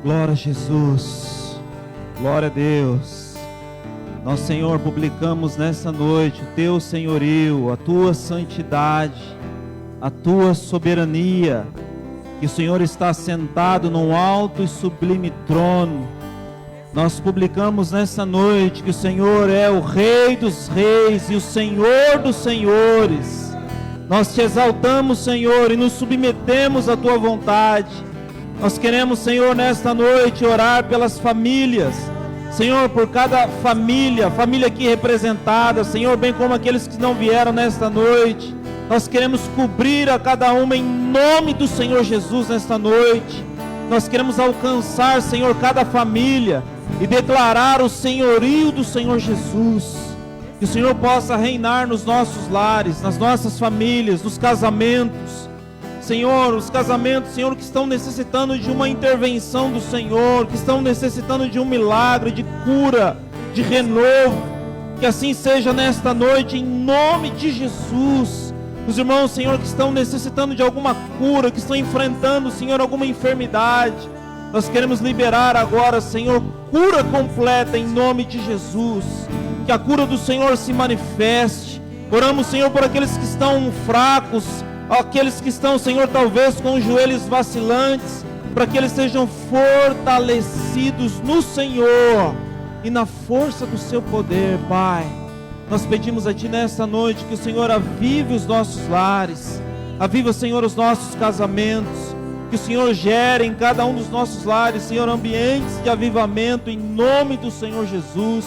Glória a Jesus, glória a Deus. Nós, Senhor, publicamos nessa noite o Teu senhorio, a Tua santidade, a Tua soberania, que o Senhor está sentado num alto e sublime trono. Nós publicamos nessa noite que o Senhor é o Rei dos reis e o Senhor dos senhores. Nós Te exaltamos, Senhor, e nos submetemos à Tua vontade. Nós queremos, Senhor, nesta noite orar pelas famílias, Senhor, por cada família aqui representada, Senhor, bem como aqueles que não vieram nesta noite. Nós queremos cobrir a cada uma em nome do Senhor Jesus nesta noite. Nós queremos alcançar, Senhor, cada família e declarar o senhorio do Senhor Jesus. Que o Senhor possa reinar nos nossos lares, nas nossas famílias, nos casamentos. Senhor, os casamentos, Senhor, que estão necessitando de uma intervenção do Senhor, que estão necessitando de um milagre, de cura, de renovo, que assim seja nesta noite, em nome de Jesus. Os irmãos, Senhor, que estão necessitando de alguma cura, que estão enfrentando, Senhor, alguma enfermidade, nós queremos liberar agora, Senhor, cura completa em nome de Jesus, que a cura do Senhor se manifeste. Oramos, Senhor, por aqueles que estão fracos, aqueles que estão, Senhor, talvez com os joelhos vacilantes, para que eles sejam fortalecidos no Senhor e na força do Seu poder, Pai. Nós pedimos a Ti nesta noite que o Senhor avive os nossos lares, aviva, Senhor, os nossos casamentos, que o Senhor gere em cada um dos nossos lares, Senhor, ambientes de avivamento em nome do Senhor Jesus.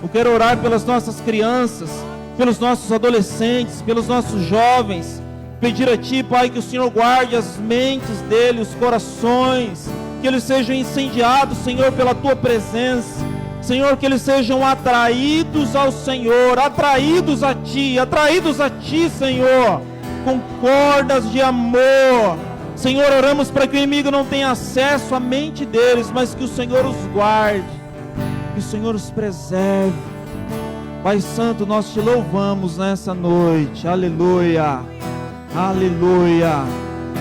Eu quero orar pelas nossas crianças, pelos nossos adolescentes, pelos nossos jovens, pedir a Ti, Pai, que o Senhor guarde as mentes deles, os corações, que eles sejam incendiados, Senhor, pela Tua presença, Senhor, que eles sejam atraídos ao Senhor, atraídos a Ti, Senhor, com cordas de amor. Senhor, oramos para que o inimigo não tenha acesso à mente deles, mas que o Senhor os guarde, que o Senhor os preserve. Pai Santo, nós Te louvamos nessa noite, aleluia. Aleluia,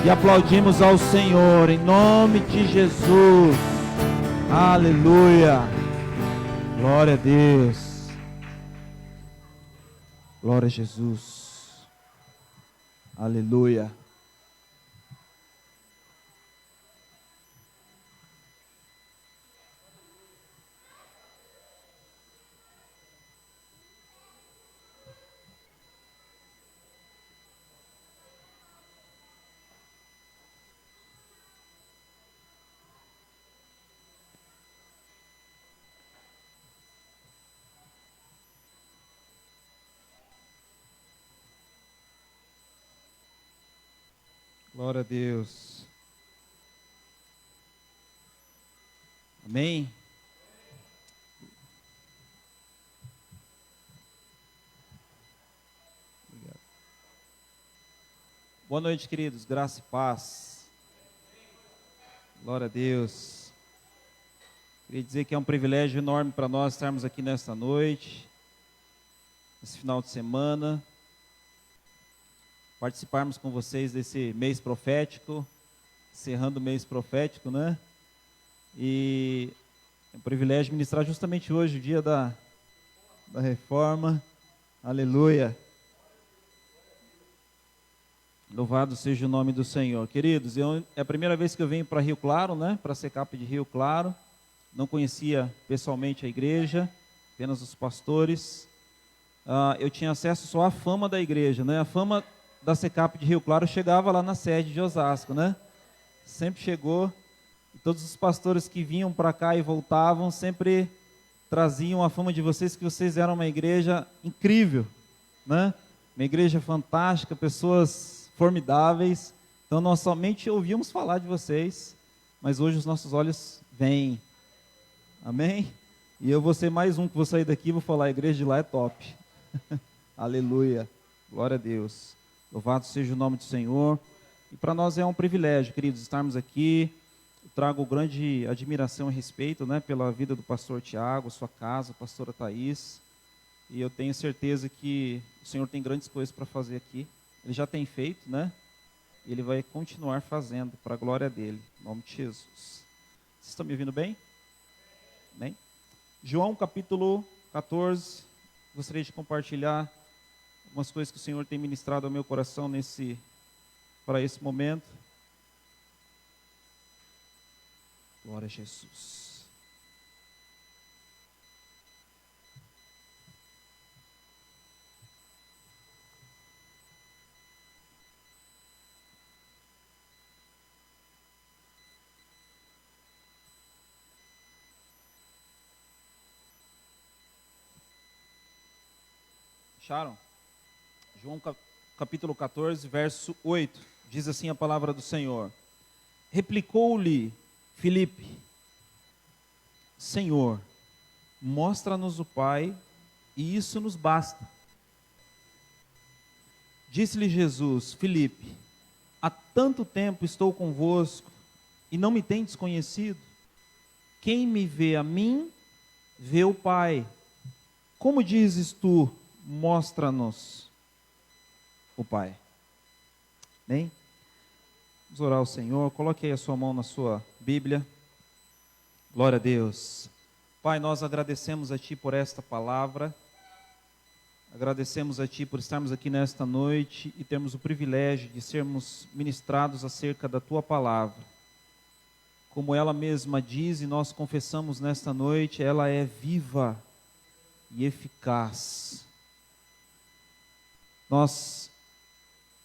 e aplaudimos ao Senhor, em nome de Jesus, aleluia, glória a Deus, glória a Jesus, aleluia. Glória a Deus. Amém? Obrigado. Boa noite, queridos. Graça e paz. Glória a Deus. Queria dizer que é um privilégio enorme para nós estarmos aqui nesta noite, nesse final de semana, participarmos com vocês desse mês profético, encerrando o mês profético, né? E é um privilégio ministrar justamente hoje, o dia da reforma, aleluia. Louvado seja o nome do Senhor. Queridos, é a primeira vez que eu venho para Rio Claro, né? Para a Secap de Rio Claro, não conhecia pessoalmente a igreja, apenas os pastores. Eu tinha acesso só à fama da igreja, né? A fama da Secap de Rio Claro chegava lá na sede de Osasco, né? Sempre chegou, e todos os pastores que vinham para cá e voltavam, sempre traziam a fama de vocês, que vocês eram uma igreja incrível, né? Uma igreja fantástica, pessoas formidáveis. Então nós somente ouvíamos falar de vocês, mas hoje os nossos olhos veem, amém? E eu vou ser mais um que vou sair daqui e vou falar, a igreja de lá é top. Aleluia, glória a Deus. Louvado seja o nome do Senhor. E para nós é um privilégio, queridos, estarmos aqui. Eu trago grande admiração e respeito, né, pela vida do pastor Tiago, sua casa, a pastora Thaís. E eu tenho certeza que o Senhor tem grandes coisas para fazer aqui. Ele já tem feito, né? E Ele vai continuar fazendo para a glória dele, em nome de Jesus. Vocês estão me ouvindo bem? Bem? João capítulo 14. Gostaria de compartilhar algumas coisas que o Senhor tem ministrado ao meu coração para esse momento. Glória a Jesus. Acharam? João capítulo 14, verso 8. Diz assim a palavra do Senhor. Replicou-lhe Filipe: Senhor, mostra-nos o Pai, e isso nos basta. Disse-lhe Jesus: Filipe, há tanto tempo estou convosco, e não me tendes conhecido? Quem me vê a mim, vê o Pai. Como dizes tu, mostra-nos o Pai? Bem? Vamos orar ao Senhor. Coloque aí a sua mão na sua Bíblia. Glória a Deus. Pai, nós agradecemos a Ti por esta palavra. Agradecemos a Ti por estarmos aqui nesta noite e termos o privilégio de sermos ministrados acerca da Tua palavra. Como ela mesma diz e nós confessamos nesta noite, ela é viva e eficaz. Nós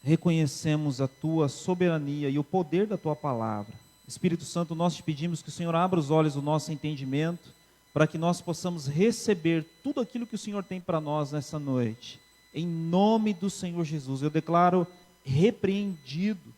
reconhecemos a Tua soberania e o poder da Tua palavra. Espírito Santo, nós te pedimos que o Senhor abra os olhos do nosso entendimento, para que nós possamos receber tudo aquilo que o Senhor tem para nós nessa noite. Em nome do Senhor Jesus, eu declaro repreendido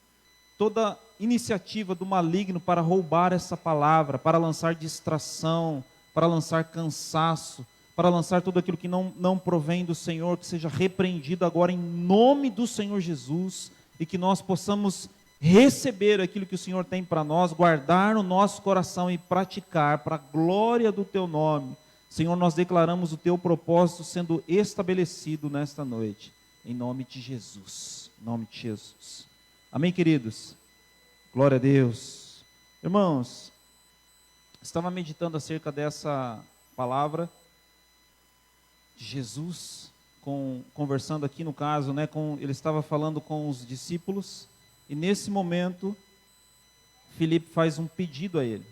toda iniciativa do maligno para roubar essa palavra, para lançar distração, para lançar cansaço, para lançar tudo aquilo que não provém do Senhor, que seja repreendido agora em nome do Senhor Jesus, e que nós possamos receber aquilo que o Senhor tem para nós, guardar no nosso coração e praticar para a glória do Teu nome. Senhor, nós declaramos o Teu propósito sendo estabelecido nesta noite, em nome de Jesus, em nome de Jesus. Amém, queridos? Glória a Deus. Irmãos, estava meditando acerca dessa palavra, Jesus, conversando aqui no caso, ele estava falndo com os discípulos, e nesse momento, Filipe faz um pedido a ele.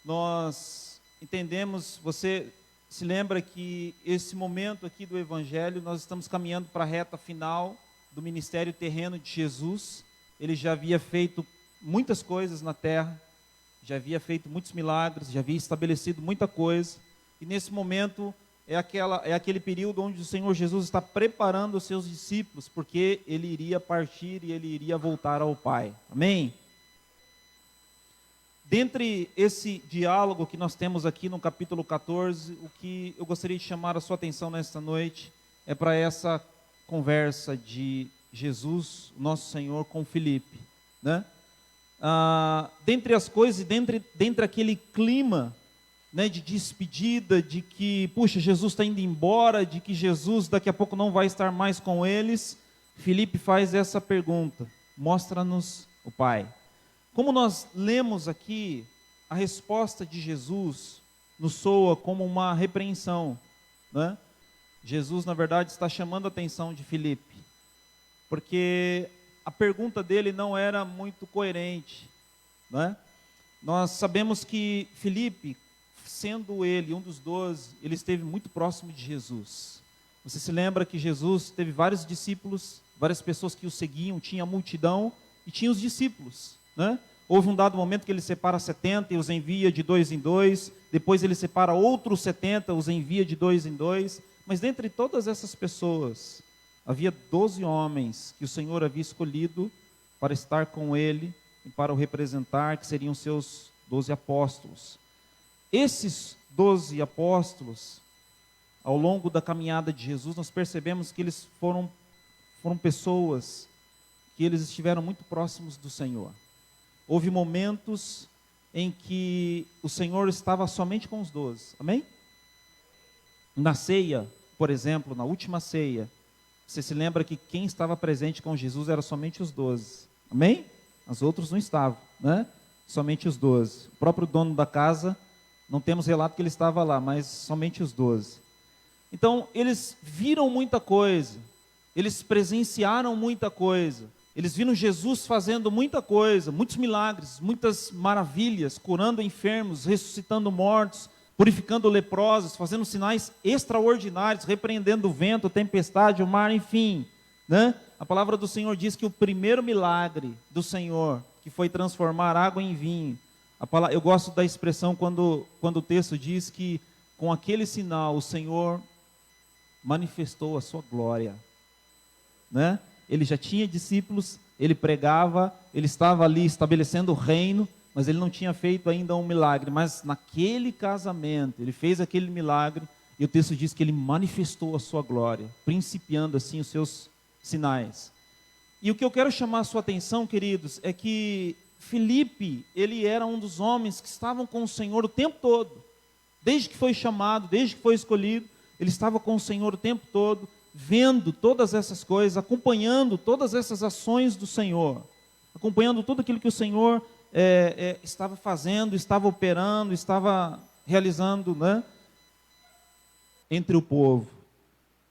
Nós entendemos, você se lembra que esse momento aqui do Evangelho, nós estamos caminhando para a reta final do ministério terreno de Jesus. Ele já havia feito muitas coisas na terra, já havia feito muitos milagres, já havia estabelecido muita coisa, e nesse momento é aquele período onde o Senhor Jesus está preparando os seus discípulos, porque ele iria partir e ele iria voltar ao Pai. Amém? Dentre esse diálogo que nós temos aqui no capítulo 14, o que eu gostaria de chamar a sua atenção nesta noite é para essa conversa de Jesus, nosso Senhor, com Filipe, né? Dentre as coisas, dentre aquele clima, né, de despedida, de que, puxa, Jesus está indo embora, de que Jesus daqui a pouco não vai estar mais com eles, Filipe faz essa pergunta: mostra-nos o Pai. Como nós lemos aqui, a resposta de Jesus nos soa como uma repreensão, né? Jesus, na verdade, está chamando a atenção de Filipe, porque a pergunta dele não era muito coerente, né? Nós sabemos que Filipe, sendo ele um dos 12, ele esteve muito próximo de Jesus. Você se lembra que Jesus teve vários discípulos, várias pessoas que o seguiam, tinha a multidão e tinha os discípulos, né? Houve um dado momento que ele separa 70 e os envia de 2 em 2, depois ele separa outros 70, os envia de 2 em 2, mas dentre todas essas pessoas, havia 12 homens que o Senhor havia escolhido para estar com ele e para o representar, que seriam seus 12 apóstolos. Esses 12 apóstolos, ao longo da caminhada de Jesus, nós percebemos que eles foram pessoas que eles estiveram muito próximos do Senhor. Houve momentos em que o Senhor estava somente com os 12, amém? Na ceia, por exemplo, na última ceia, você se lembra que quem estava presente com Jesus era somente os 12, amém? Os outros não estavam, né? Somente os 12. O próprio dono da casa, não temos relato que ele estava lá, mas somente os 12. Então, eles viram muita coisa, eles presenciaram muita coisa, eles viram Jesus fazendo muita coisa, muitos milagres, muitas maravilhas, curando enfermos, ressuscitando mortos, purificando leprosos, fazendo sinais extraordinários, repreendendo o vento, a tempestade, o mar, enfim, né? A palavra do Senhor diz que o primeiro milagre do Senhor, que foi transformar água em vinho, eu gosto da expressão quando o texto diz que com aquele sinal o Senhor manifestou a sua glória, né? Ele já tinha discípulos, ele pregava, ele estava ali estabelecendo o reino, mas ele não tinha feito ainda um milagre. Mas naquele casamento, ele fez aquele milagre, e o texto diz que ele manifestou a sua glória, principiando assim os seus sinais. E o que eu quero chamar a sua atenção, queridos, é que Filipe, ele era um dos homens que estavam com o Senhor o tempo todo. Desde que foi chamado, desde que foi escolhido, ele estava com o Senhor o tempo todo, vendo todas essas coisas, acompanhando todas essas ações do Senhor, acompanhando tudo aquilo que o Senhor estava fazendo, estava operando, estava realizando, né, entre o povo.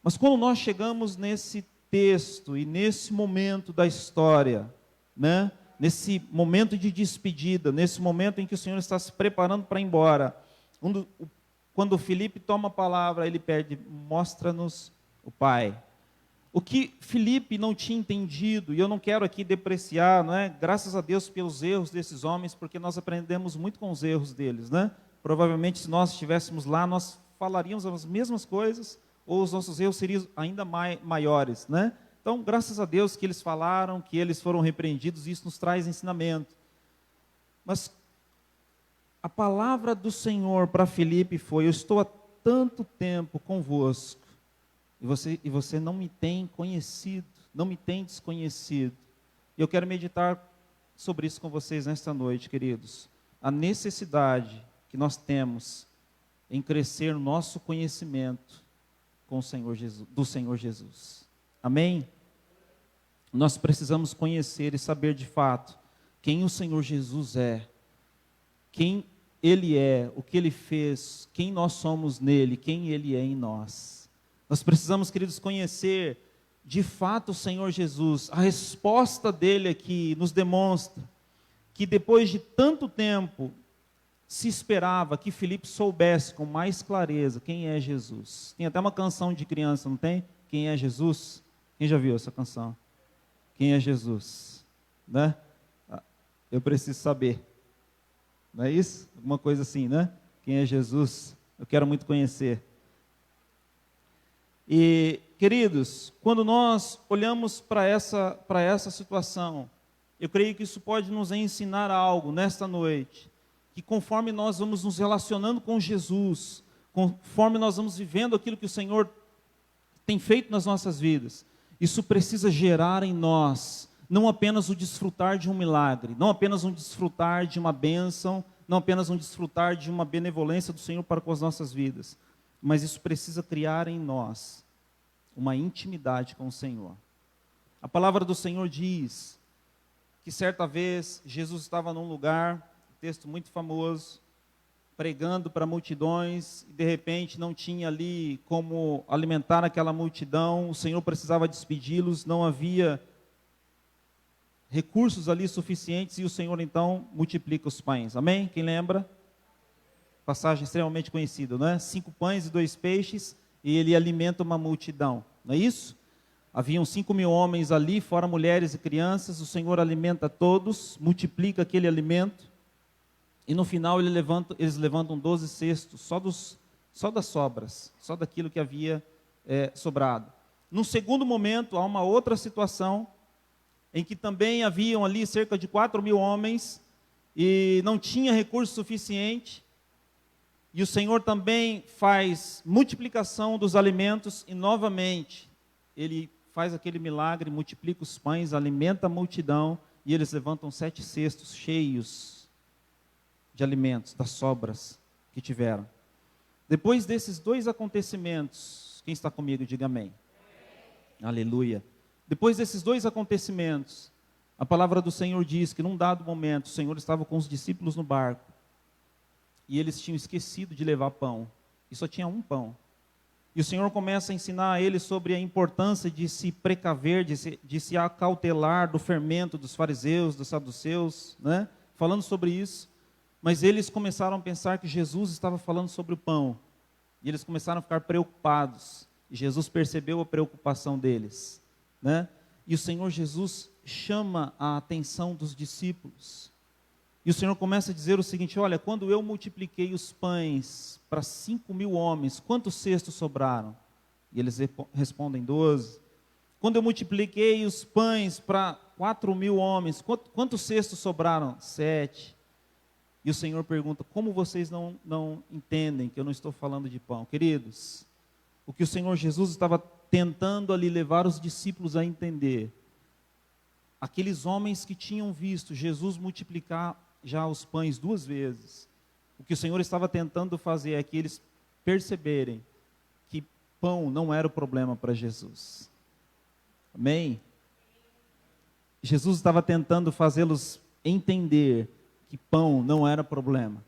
Mas quando nós chegamos nesse texto e nesse momento da história, né, nesse momento de despedida, nesse momento em que o Senhor está se preparando para ir embora, quando Filipe toma a palavra, ele pede: mostra-nos o Pai. O que Filipe não tinha entendido, e eu não quero aqui depreciar, não é? Graças a Deus pelos erros desses homens, porque nós aprendemos muito com os erros deles, né? Provavelmente se nós estivéssemos lá, nós falaríamos as mesmas coisas, ou os nossos erros seriam ainda maiores, né? Então, graças a Deus que eles falaram, que eles foram repreendidos, e isso nos traz ensinamento. Mas a palavra do Senhor para Filipe foi: eu estou há tanto tempo convosco, e você não me tem conhecido, não me tem desconhecido. E eu quero meditar sobre isso com vocês nesta noite, queridos. A necessidade que nós temos em crescer no nosso conhecimento com o Senhor Jesus, do Senhor Jesus. Amém? Nós precisamos conhecer e saber de fato quem o Senhor Jesus é, quem Ele é, o que Ele fez, quem nós somos nele, quem Ele é em nós. Nós precisamos, queridos, conhecer de fato o Senhor Jesus. A resposta dele aqui nos demonstra que depois de tanto tempo se esperava que Filipe soubesse com mais clareza quem é Jesus. Tem até uma canção de criança, não tem? Quem é Jesus? Quem já viu essa canção? Quem é Jesus? Né? Eu preciso saber. Não é isso? Alguma coisa assim, né? Quem é Jesus? Eu quero muito conhecer. E, queridos, quando nós olhamos para essa situação, eu creio que isso pode nos ensinar algo nesta noite, que conforme nós vamos nos relacionando com Jesus, conforme nós vamos vivendo aquilo que o Senhor tem feito nas nossas vidas, isso precisa gerar em nós, não apenas o desfrutar de um milagre, não apenas um desfrutar de uma bênção, não apenas um desfrutar de uma benevolência do Senhor para com as nossas vidas, mas isso precisa criar em nós uma intimidade com o Senhor. A palavra do Senhor diz que certa vez Jesus estava num lugar, um texto muito famoso, pregando para multidões, e de repente não tinha ali como alimentar aquela multidão, o Senhor precisava despedi-los, não havia recursos ali suficientes, e o Senhor então multiplica os pães. Amém? Quem lembra? Passagem extremamente conhecida, não é? 5 pães e 2 peixes, e ele alimenta uma multidão, não é isso? Haviam 5.000 homens ali, fora mulheres e crianças, o Senhor alimenta todos, multiplica aquele alimento, e no final eles levantam 12 cestos, só das sobras, só daquilo que havia sobrado. No segundo momento, há uma outra situação, em que também haviam ali cerca de 4.000 homens, e não tinha recurso suficiente, e o Senhor também faz multiplicação dos alimentos, e novamente, Ele faz aquele milagre, multiplica os pães, alimenta a multidão, e eles levantam 7 cestos cheios de alimentos, das sobras que tiveram. Depois desses 2 acontecimentos, quem está comigo, diga amém. Aleluia. Depois desses 2 acontecimentos, A palavra do Senhor diz que num dado momento o Senhor estava com os discípulos no barco e eles tinham esquecido de levar pão, e só tinha um pão. E o Senhor começa a ensinar a eles sobre a importância de se precaver, de se acautelar do fermento dos fariseus, dos saduceus, né? Falando sobre isso. Mas eles começaram a pensar que Jesus estava falando sobre o pão. E eles começaram a ficar preocupados. E Jesus percebeu a preocupação deles, né? E o Senhor Jesus chama a atenção dos discípulos. E o Senhor começa a dizer o seguinte: olha, quando eu multipliquei os pães para 5.000 homens, quantos cestos sobraram? E eles respondem 12. Quando eu multipliquei os pães para 4.000 homens, quantos cestos sobraram? 7. E o Senhor pergunta: como vocês não entendem que eu não estou falando de pão? Queridos, o que o Senhor Jesus estava tentando ali levar os discípulos a entender, aqueles homens que tinham visto Jesus multiplicar já os pães 2 vezes, o que o Senhor estava tentando fazer é que eles perceberem que pão não era o problema para Jesus. Amém? Jesus estava tentando fazê-los entender que pão não era problema.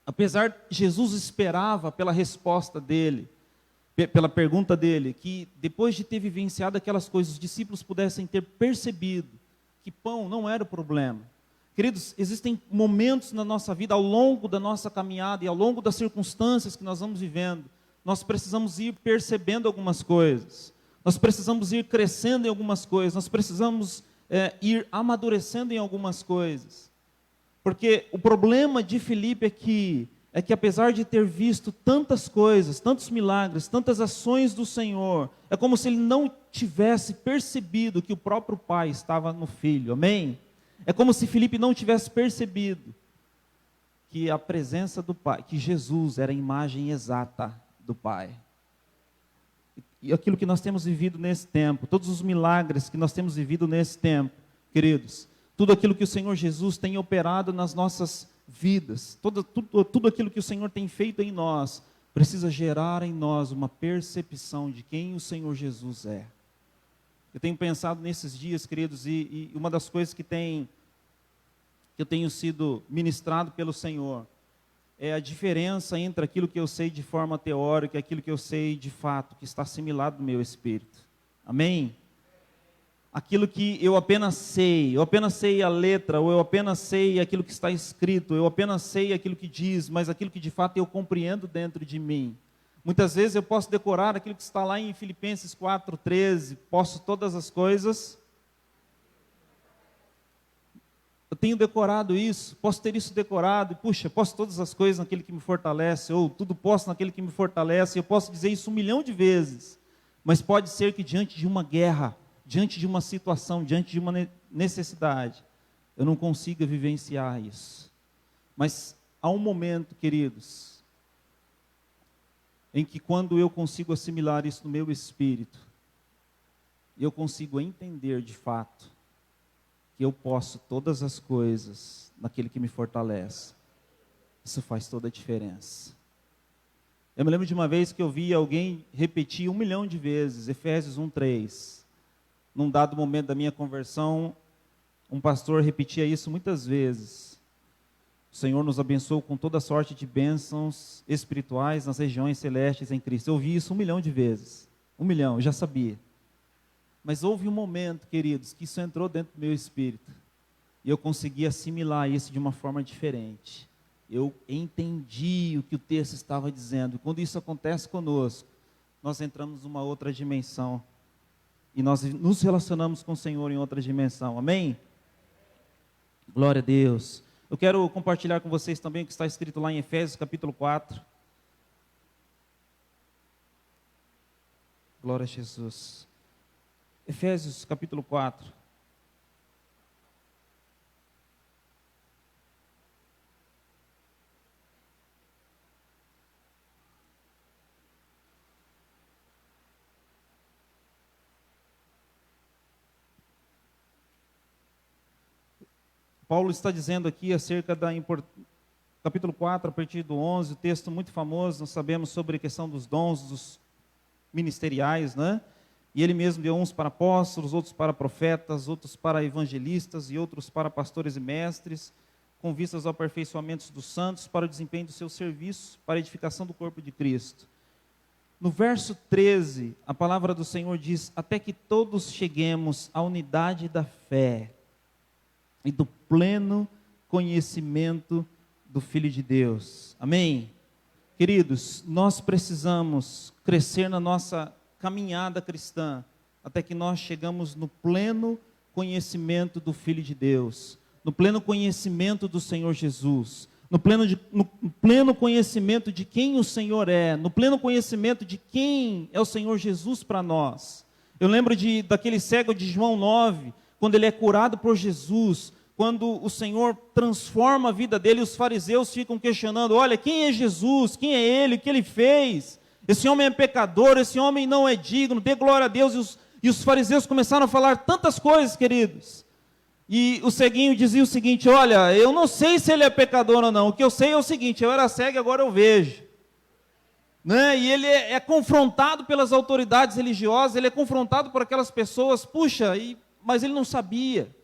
Apesar, Jesus esperava pela resposta dele, pela pergunta dele, que depois de ter vivenciado aquelas coisas, os discípulos pudessem ter percebido que pão não era o problema. Queridos, existem momentos na nossa vida, ao longo da nossa caminhada e ao longo das circunstâncias que nós vamos vivendo, nós precisamos ir percebendo algumas coisas, nós precisamos ir crescendo em algumas coisas, nós precisamos ir amadurecendo em algumas coisas. Porque o problema de Filipe é que apesar de ter visto tantas coisas, tantos milagres, tantas ações do Senhor, é como se ele não tivesse percebido que o próprio Pai estava no Filho, amém? É como se Filipe não tivesse percebido que a presença do Pai, que Jesus era a imagem exata do Pai. E aquilo que nós temos vivido nesse tempo, todos os milagres que nós temos vivido nesse tempo, queridos, tudo aquilo que o Senhor Jesus tem operado nas nossas vidas, tudo aquilo que o Senhor tem feito em nós, precisa gerar em nós uma percepção de quem o Senhor Jesus é. Eu tenho pensado nesses dias, queridos, e uma das coisas que eu tenho sido ministrado pelo Senhor é a diferença entre aquilo que eu sei de forma teórica e aquilo que eu sei de fato, que está assimilado no meu espírito. Amém? Aquilo que eu apenas sei a letra, ou eu apenas sei aquilo que está escrito, eu apenas sei aquilo que diz, mas aquilo que de fato eu compreendo dentro de mim. Muitas vezes eu posso decorar aquilo que está lá em Filipenses 4:13, posso todas as coisas. Eu tenho decorado isso, posso ter isso decorado, e puxa, posso todas as coisas naquele que me fortalece, ou tudo posso naquele que me fortalece, eu posso dizer isso 1 milhão de vezes, mas pode ser que diante de uma guerra, diante de uma situação, diante de uma necessidade, eu não consiga vivenciar isso. Mas há um momento, queridos, em que quando eu consigo assimilar isso no meu espírito, eu consigo entender de fato que eu posso todas as coisas naquele que me fortalece. Isso faz toda a diferença. Eu me lembro de uma vez que eu vi alguém repetir 1 milhão de vezes, Efésios 1:3. Num dado momento da minha conversão, um pastor repetia isso muitas vezes. O Senhor nos abençoou com toda sorte de bênçãos espirituais nas regiões celestes em Cristo. Eu ouvi isso 1 milhão de vezes. 1 milhão, eu já sabia. Mas houve um momento, queridos, que isso entrou dentro do meu espírito. E eu consegui assimilar isso de uma forma diferente. Eu entendi o que o texto estava dizendo. Quando isso acontece conosco, nós entramos numa outra dimensão. E nós nos relacionamos com o Senhor em outra dimensão. Amém? Glória a Deus. Eu quero compartilhar com vocês também o que está escrito lá em Efésios capítulo 4. Glória a Jesus. Efésios capítulo 4. Paulo está dizendo aqui acerca capítulo 4, a partir do 11, o texto muito famoso, nós sabemos sobre a questão dos dons, dos ministeriais, né? E ele mesmo deu uns para apóstolos, outros para profetas, outros para evangelistas e outros para pastores e mestres, com vistas ao aperfeiçoamento dos santos, para o desempenho do seu serviço, para a edificação do corpo de Cristo. No verso 13, a palavra do Senhor diz: até que todos cheguemos à unidade da fé e do pleno conhecimento do Filho de Deus. Amém? Queridos, nós precisamos crescer na nossa caminhada cristã, até que nós chegamos no pleno conhecimento do Filho de Deus, no pleno conhecimento do Senhor Jesus, no pleno conhecimento de quem o Senhor é, no pleno conhecimento de quem é o Senhor Jesus para nós. Eu lembro daquele cego de João 9, quando ele é curado por Jesus, quando o Senhor transforma a vida dele, os fariseus ficam questionando: olha, quem é Jesus, quem é Ele, o que Ele fez? Esse homem é pecador, esse homem não é digno, dê glória a Deus. E os fariseus começaram a falar tantas coisas, queridos. E o ceguinho dizia o seguinte: olha, eu não sei se ele é pecador ou não, o que eu sei é o seguinte: eu era cego e agora eu vejo. Né? E ele é confrontado pelas autoridades religiosas, ele é confrontado por aquelas pessoas, mas ele não sabia.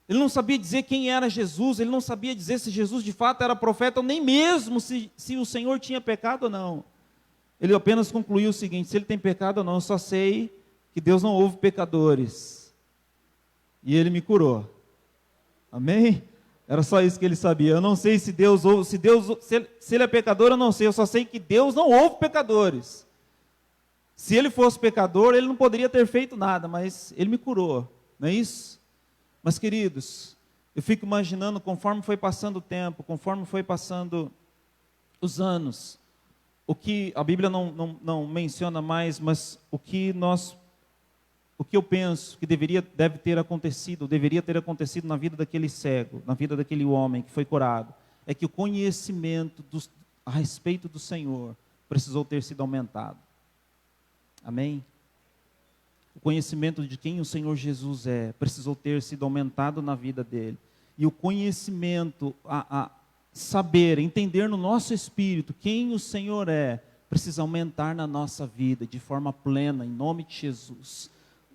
Ele não sabia dizer quem era Jesus, ele não sabia dizer se Jesus de fato era profeta, ou nem mesmo se o Senhor tinha pecado ou não. Ele apenas concluiu o seguinte: se ele tem pecado ou não, eu só sei que Deus não ouve pecadores. E ele me curou. Amém? Era só isso que ele sabia. Eu não sei se Deus ouve, se ele é pecador, eu não sei, eu só sei que Deus não ouve pecadores. Se ele fosse pecador, ele não poderia ter feito nada, mas ele me curou, não é isso? Mas, queridos, eu fico imaginando, conforme foi passando o tempo, conforme foi passando os anos, o que a Bíblia não menciona mais, mas o que eu penso que deveria ter acontecido na vida daquele cego, na vida daquele homem que foi curado, é que o conhecimento a respeito do Senhor precisou ter sido aumentado. Amém? O conhecimento de quem o Senhor Jesus é precisou ter sido aumentado na vida dele. E o conhecimento, saber, entender no nosso espírito quem o Senhor é, precisa aumentar na nossa vida de forma plena, em nome de Jesus.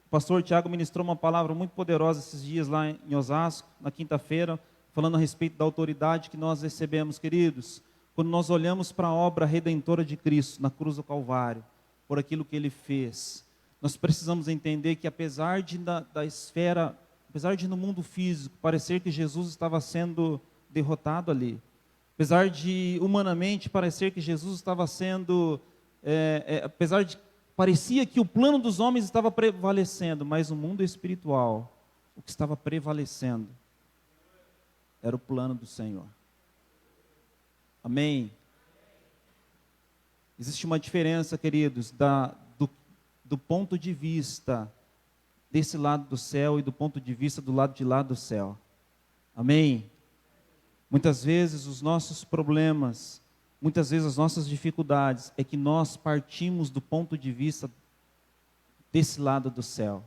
O pastor Tiago ministrou uma palavra muito poderosa esses dias lá em Osasco, na quinta-feira, falando a respeito da autoridade que nós recebemos, queridos. Quando nós olhamos para a obra redentora de Cristo na cruz do Calvário, por aquilo que Ele fez, nós precisamos entender que apesar de no mundo físico parecer que Jesus estava sendo derrotado ali, apesar de humanamente parecer que Jesus estava sendo, parecia que o plano dos homens estava prevalecendo, mas no mundo espiritual, o que estava prevalecendo era o plano do Senhor. Amém? Existe uma diferença, queridos, do ponto de vista desse lado do céu e do ponto de vista do lado de lá do céu. Amém? Muitas vezes os nossos problemas, muitas vezes as nossas dificuldades, é que nós partimos do ponto de vista desse lado do céu.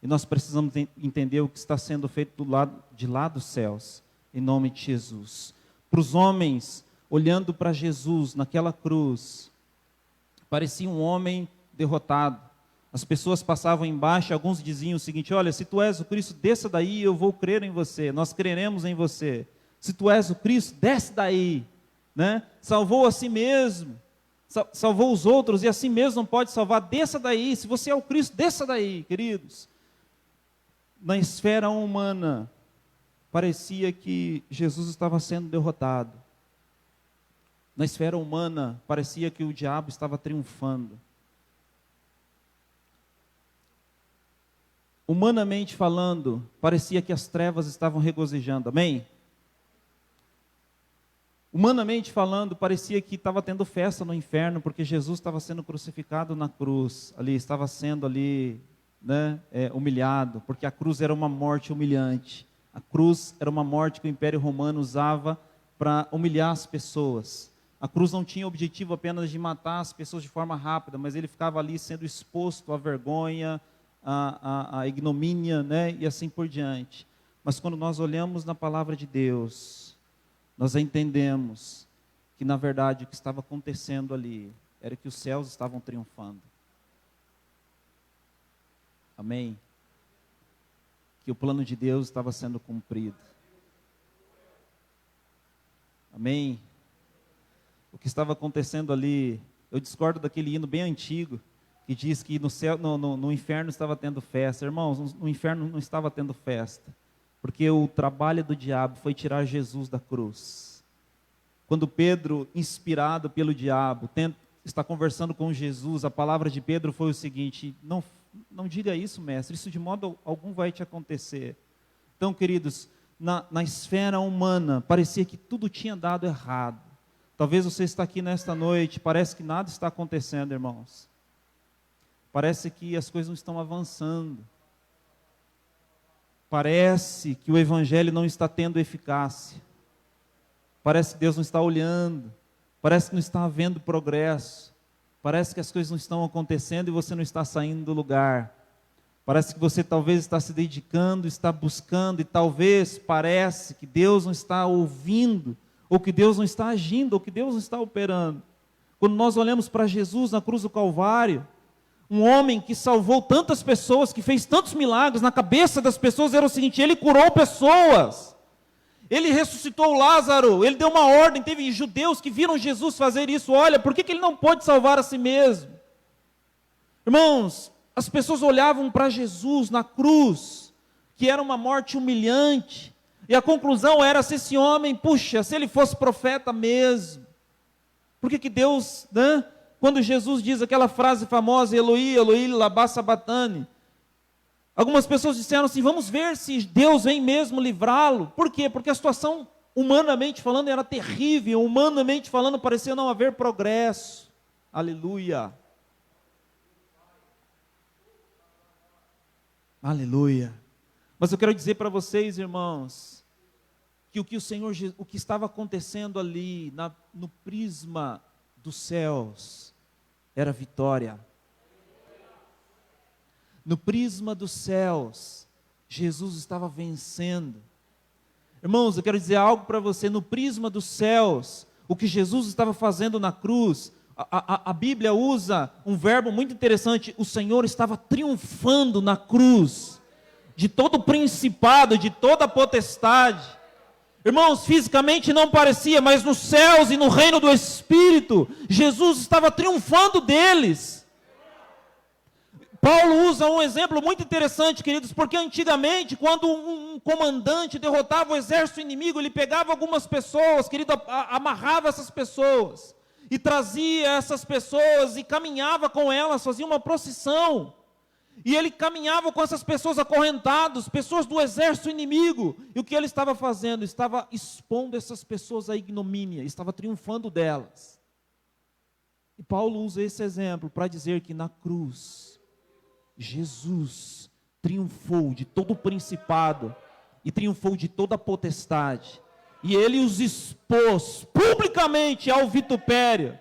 E nós precisamos entender o que está sendo feito do lado de lá dos céus, em nome de Jesus. Para os homens, olhando para Jesus naquela cruz, parecia um homem derrotado. As pessoas passavam embaixo, alguns diziam o seguinte: olha, se tu és o Cristo, desça daí, eu vou crer em você, nós creremos em você. Se tu és o Cristo, desce daí, né? Salvou a si mesmo, salvou os outros, e a si mesmo não pode salvar, desça daí. Se você é o Cristo, desça daí, queridos. Na esfera humana, parecia que Jesus estava sendo derrotado. Na esfera humana, parecia que o diabo estava triunfando. Humanamente falando, parecia que as trevas estavam regozijando, amém? Humanamente falando, parecia que estava tendo festa no inferno, porque Jesus estava sendo crucificado na cruz, ali, estava sendo ali, né, humilhado, porque a cruz era uma morte humilhante. A cruz era uma morte que o Império Romano usava para humilhar as pessoas. A cruz não tinha o objetivo apenas de matar as pessoas de forma rápida, mas ele ficava ali sendo exposto à vergonha, a ignomínia, né, e assim por diante. Mas quando nós olhamos na palavra de Deus, nós entendemos que na verdade o que estava acontecendo ali era que os céus estavam triunfando. Amém? Que o plano de Deus estava sendo cumprido. Amém? O que estava acontecendo ali, eu discordo daquele hino bem antigo, que diz que no céu, no inferno estava tendo festa. Irmãos, no inferno não estava tendo festa, porque o trabalho do diabo foi tirar Jesus da cruz. Quando Pedro, inspirado pelo diabo, está conversando com Jesus, a palavra de Pedro foi o seguinte: não diga isso, mestre, isso de modo algum vai te acontecer. Então, queridos, na esfera humana, parecia que tudo tinha dado errado. Talvez você está aqui nesta noite, parece que nada está acontecendo, irmãos. Parece que as coisas não estão avançando. Parece que o evangelho não está tendo eficácia. Parece que Deus não está olhando. Parece que não está havendo progresso. Parece que as coisas não estão acontecendo e você não está saindo do lugar. Parece que você talvez está se dedicando, está buscando, e talvez parece que Deus não está ouvindo, ou que Deus não está agindo, ou que Deus não está operando. Quando nós olhamos para Jesus na cruz do Calvário, um homem que salvou tantas pessoas, que fez tantos milagres, na cabeça das pessoas era o seguinte: ele curou pessoas, ele ressuscitou Lázaro, ele deu uma ordem. Teve judeus que viram Jesus fazer isso. Olha, por que ele não pôde salvar a si mesmo? Irmãos, as pessoas olhavam para Jesus na cruz, que era uma morte humilhante, e a conclusão era: se esse homem, puxa, se ele fosse profeta mesmo. Por que Deus, né? Quando Jesus diz aquela frase famosa, Eloi, Eloi, lama sabachthani, algumas pessoas disseram assim: vamos ver se Deus vem mesmo livrá-lo. Por quê? Porque a situação, humanamente falando, era terrível. Humanamente falando, parecia não haver progresso. Aleluia. Aleluia. Mas eu quero dizer para vocês, irmãos, que o que estava acontecendo ali, no prisma dos céus, era vitória. No prisma dos céus, Jesus estava vencendo. Irmãos, eu quero dizer algo para você: no prisma dos céus, o que Jesus estava fazendo na cruz, a Bíblia usa um verbo muito interessante: o Senhor estava triunfando na cruz, de todo o principado, de toda a potestade. Irmãos, fisicamente não parecia, mas nos céus e no reino do Espírito, Jesus estava triunfando deles. Paulo usa um exemplo muito interessante, queridos, porque antigamente, quando um comandante derrotava o exército inimigo, ele pegava algumas pessoas, querido, amarrava essas pessoas, e trazia essas pessoas, e caminhava com elas, fazia uma procissão, e ele caminhava com essas pessoas acorrentadas, pessoas do exército inimigo, e o que ele estava fazendo? Estava expondo essas pessoas à ignomínia, estava triunfando delas. E Paulo usa esse exemplo para dizer que na cruz, Jesus triunfou de todo o principado, e triunfou de toda a potestade, e ele os expôs publicamente ao vitupério.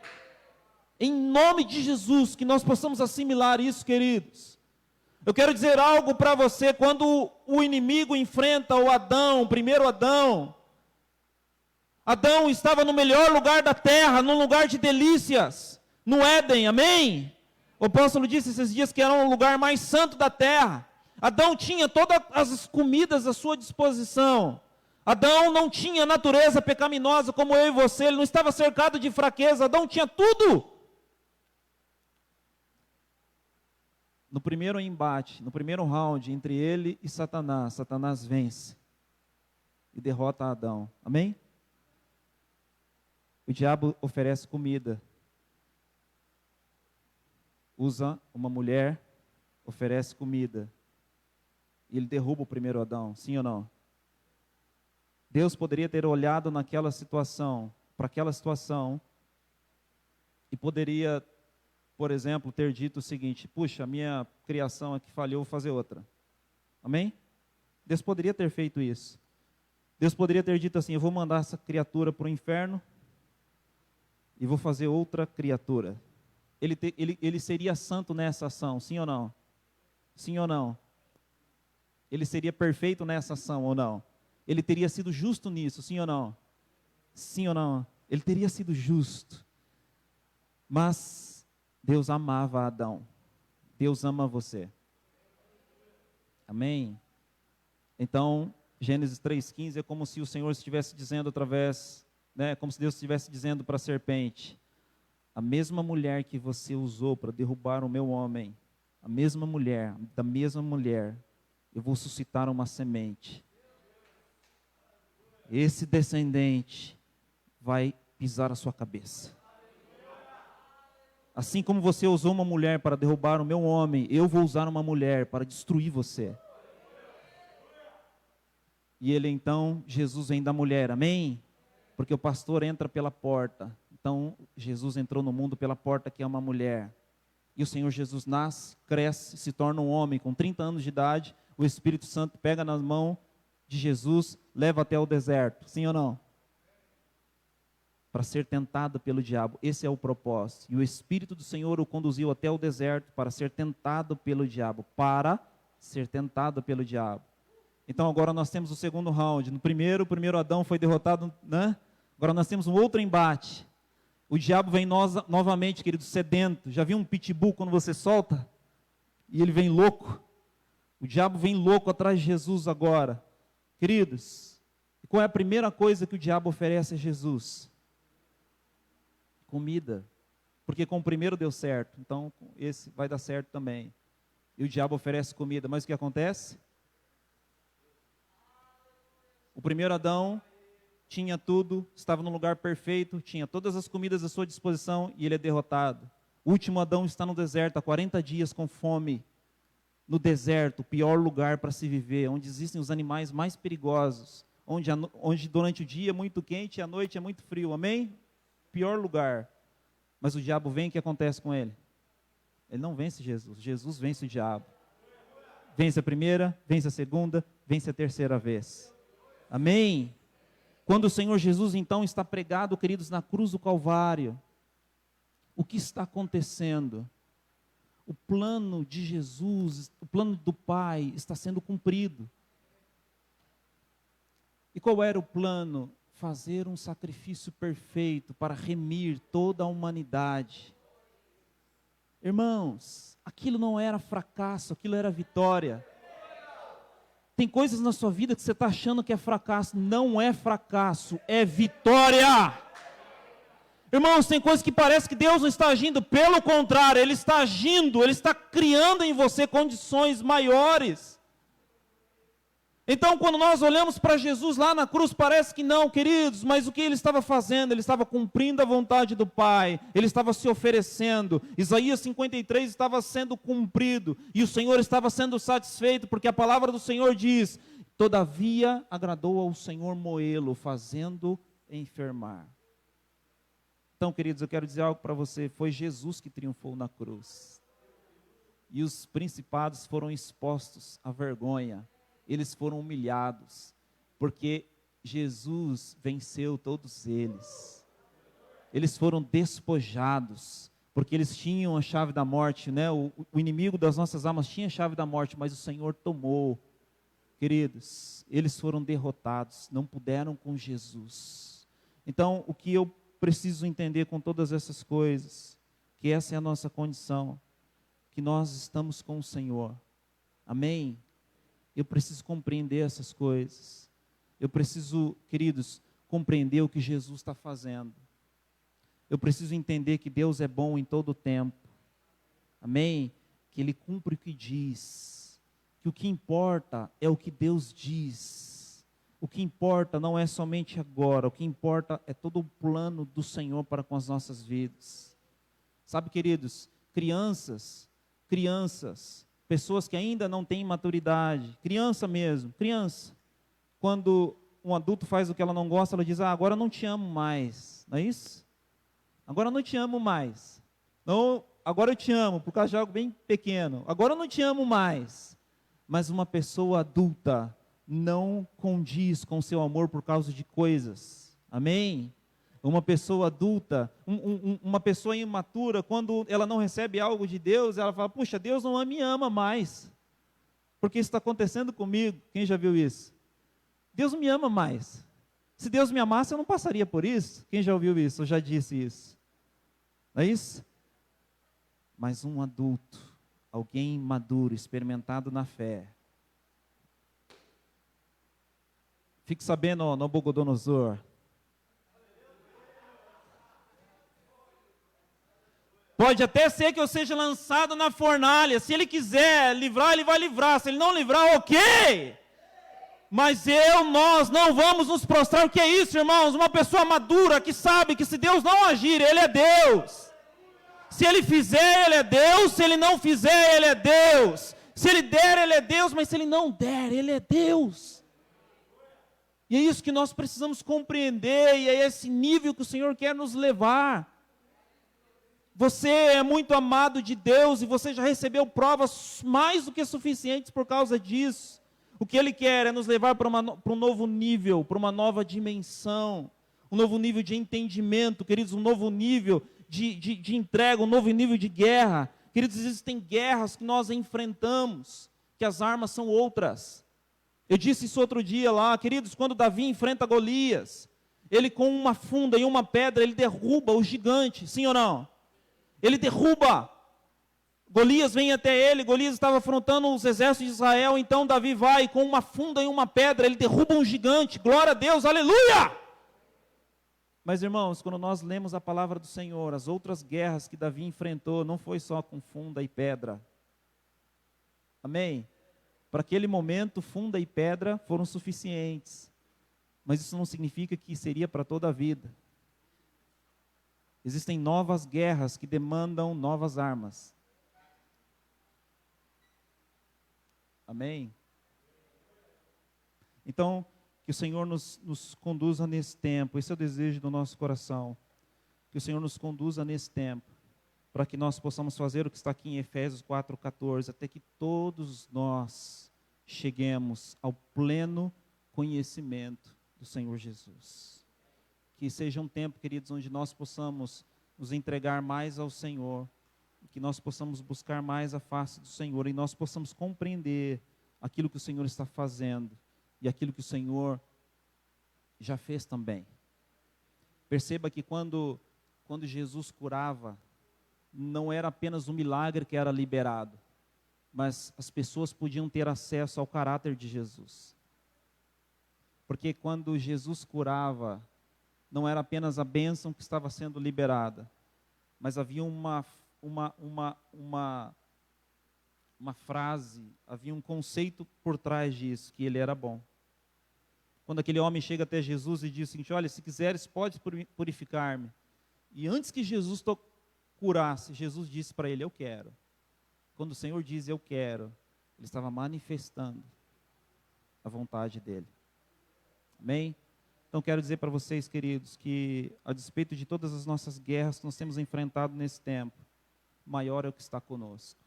Em nome de Jesus, que nós possamos assimilar isso, queridos. Eu quero dizer algo para você: quando o inimigo enfrenta o primeiro Adão estava no melhor lugar da terra, num lugar de delícias, no Éden, amém? O apóstolo disse esses dias que era um lugar mais santo da terra. Adão tinha todas as comidas à sua disposição. Adão não tinha natureza pecaminosa como eu e você, ele não estava cercado de fraqueza. Adão tinha tudo. No primeiro embate, no primeiro round entre ele e Satanás, Satanás vence e derrota Adão, amém? O diabo oferece comida, usa uma mulher, oferece comida, e ele derruba o primeiro Adão, sim ou não? Deus poderia ter olhado naquela situação, para aquela situação, e poderia, por exemplo, ter dito o seguinte: puxa, a minha criação aqui falhou, vou fazer outra. Amém? Deus poderia ter feito isso. Deus poderia ter dito assim: eu vou mandar essa criatura para o inferno e vou fazer outra criatura. Ele seria santo nessa ação, sim ou não? Sim ou não? Ele seria perfeito nessa ação ou não? Ele teria sido justo nisso, sim ou não? Sim ou não? Ele teria sido justo. Mas Deus amava Adão. Deus ama você. Amém? Então, Gênesis 3,15 é como se o Senhor estivesse dizendo através, como se Deus estivesse dizendo para a serpente: a mesma mulher que você usou para derrubar o meu homem, a mesma mulher, da mesma mulher, eu vou suscitar uma semente. Esse descendente vai pisar a sua cabeça. Assim como você usou uma mulher para derrubar o meu homem, eu vou usar uma mulher para destruir você. E ele então, Jesus vem da mulher, amém? Porque o pastor entra pela porta. Então, Jesus entrou no mundo pela porta que é uma mulher. E o Senhor Jesus nasce, cresce, se torna um homem com 30 anos de idade. O Espírito Santo pega nas mãos de Jesus, leva até o deserto. Sim ou não? Para ser tentado pelo diabo. Esse é o propósito. E o Espírito do Senhor o conduziu até o deserto para ser tentado pelo diabo. Para ser tentado pelo diabo. Então agora nós temos o segundo round. No primeiro, o primeiro Adão foi derrotado, né? Agora nós temos um outro embate. O diabo vem novamente, querido, sedento. Já viu um pitbull quando você solta? E ele vem louco. O diabo vem louco atrás de Jesus agora. Queridos, qual é a primeira coisa que o diabo oferece a Jesus? Comida. Porque com o primeiro deu certo, então esse vai dar certo também. E o diabo oferece comida, mas o que acontece? O primeiro Adão tinha tudo, estava no lugar perfeito, tinha todas as comidas à sua disposição e ele é derrotado. O último Adão está no deserto há 40 dias com fome. No deserto, o pior lugar para se viver, onde existem os animais mais perigosos, onde durante o dia é muito quente e à noite é muito frio, amém? Pior lugar. Mas o diabo vem, o que acontece com ele? Ele não vence Jesus, Jesus vence o diabo. Vence a primeira, vence a segunda, vence a terceira vez. Amém? Quando o Senhor Jesus então está pregado, queridos, na cruz do Calvário, o que está acontecendo? O plano de Jesus, o plano do Pai está sendo cumprido. E qual era o plano? Fazer um sacrifício perfeito para remir toda a humanidade. Irmãos, aquilo não era fracasso, aquilo era vitória. Tem coisas na sua vida que você está achando que é fracasso. Não é fracasso, é vitória. Irmãos, tem coisas que parece que Deus não está agindo. Pelo contrário, Ele está agindo. Ele está criando em você condições maiores. Então, quando nós olhamos para Jesus lá na cruz, parece que não, queridos. Mas o que Ele estava fazendo? Ele estava cumprindo a vontade do Pai. Ele estava se oferecendo. Isaías 53 estava sendo cumprido. E o Senhor estava sendo satisfeito, porque a palavra do Senhor diz: todavia agradou ao Senhor moê-lo, fazendo enfermar. Então, queridos, eu quero dizer algo para você. Foi Jesus que triunfou na cruz. E os principados foram expostos à vergonha. Eles foram humilhados, porque Jesus venceu todos eles. Eles foram despojados, porque eles tinham a chave da morte, né? O inimigo das nossas almas tinha a chave da morte, mas o Senhor tomou. Queridos, eles foram derrotados, não puderam com Jesus. Então, o que eu preciso entender com todas essas coisas, que essa é a nossa condição, que nós estamos com o Senhor. Amém? Eu preciso compreender essas coisas. Eu preciso, queridos, compreender o que Jesus está fazendo. Eu preciso entender que Deus é bom em todo o tempo. Amém? Que Ele cumpre o que diz. Que o que importa é o que Deus diz. O que importa não é somente agora. O que importa é todo o plano do Senhor para com as nossas vidas. Sabe, queridos, crianças, pessoas que ainda não têm maturidade, criança mesmo, criança, quando um adulto faz o que ela não gosta, ela diz: agora eu não te amo mais, não é isso? Agora eu não te amo mais, não, agora eu te amo, por causa de algo bem pequeno, agora eu não te amo mais. Mas uma pessoa adulta não condiz com seu amor por causa de coisas, amém? Uma pessoa adulta, uma pessoa imatura, quando ela não recebe algo de Deus, ela fala: puxa, Deus não me ama mais, porque isso está acontecendo comigo. Quem já viu isso? Deus não me ama mais. Se Deus me amasse, eu não passaria por isso. Quem já ouviu isso, ou já disse isso? Não é isso? Mas um adulto, alguém maduro, experimentado na fé, Fique sabendo, ó, Nabucodonosor. Pode até ser que eu seja lançado na fornalha. Se ele quiser livrar, ele vai livrar. Se ele não livrar, ok. Mas nós não vamos nos prostrar. O que é isso, irmãos? Uma pessoa madura que sabe que se Deus não agir, Ele é Deus. Se Ele fizer, Ele é Deus. Se Ele não fizer, Ele é Deus. Se Ele der, Ele é Deus. Mas se Ele não der, Ele é Deus. E é isso que nós precisamos compreender. E é esse nível que o Senhor quer nos levar. Você é muito amado de Deus e você já recebeu provas mais do que suficientes por causa disso. O que Ele quer é nos levar para um novo nível, para uma nova dimensão, um novo nível de entendimento, queridos, um novo nível de entrega, um novo nível de guerra. Queridos, existem guerras que nós enfrentamos, que as armas são outras. Eu disse isso outro dia lá, queridos, quando Davi enfrenta Golias, ele com uma funda e uma pedra, ele derruba o gigante, sim ou não? Ele derruba. Golias vem até ele, Golias estava afrontando os exércitos de Israel, então Davi vai com uma funda e uma pedra, ele derruba um gigante, glória a Deus, aleluia! Mas irmãos, quando nós lemos a palavra do Senhor, as outras guerras que Davi enfrentou, não foi só com funda e pedra. Amém? Para aquele momento, funda e pedra foram suficientes, mas isso não significa que seria para toda a vida. Existem novas guerras que demandam novas armas. Amém? Então, que o Senhor nos conduza nesse tempo. Esse é o desejo do nosso coração. Que o Senhor nos conduza nesse tempo. Para que nós possamos fazer o que está aqui em Efésios 4,14. Até que todos nós cheguemos ao pleno conhecimento do Senhor Jesus. Que seja um tempo, queridos, onde nós possamos nos entregar mais ao Senhor, que nós possamos buscar mais a face do Senhor e nós possamos compreender aquilo que o Senhor está fazendo e aquilo que o Senhor já fez também. Perceba que quando Jesus curava, não era apenas um milagre que era liberado, mas as pessoas podiam ter acesso ao caráter de Jesus. Porque quando Jesus curava, não era apenas a bênção que estava sendo liberada, mas havia uma frase, havia um conceito por trás disso, que Ele era bom. Quando aquele homem chega até Jesus e diz o seguinte: olha, se quiseres, pode purificar-me. E antes que Jesus curasse, Jesus disse para ele: eu quero. Quando o Senhor diz eu quero, Ele estava manifestando a vontade dEle. Amém? Então quero dizer para vocês, queridos, que a despeito de todas as nossas guerras que nós temos enfrentado nesse tempo, maior é o que está conosco.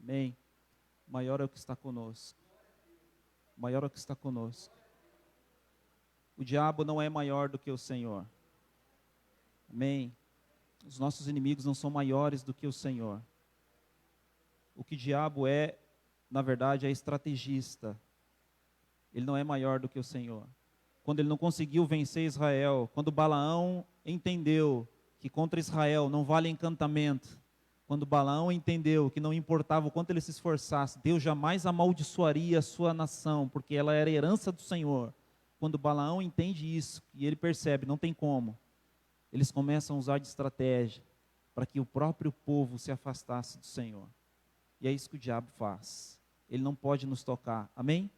Amém? Maior é o que está conosco. Maior é o que está conosco. O diabo não é maior do que o Senhor. Amém? Os nossos inimigos não são maiores do que o Senhor. O que o diabo é, na verdade, é estrategista. Ele não é maior do que o Senhor. Quando ele não conseguiu vencer Israel, quando Balaão entendeu que contra Israel não vale encantamento, quando Balaão entendeu que não importava o quanto ele se esforçasse, Deus jamais amaldiçoaria a sua nação, porque ela era herança do Senhor. Quando Balaão entende isso, e ele percebe, não tem como, eles começam a usar de estratégia para que o próprio povo se afastasse do Senhor. E é isso que o diabo faz. Ele não pode nos tocar. Amém?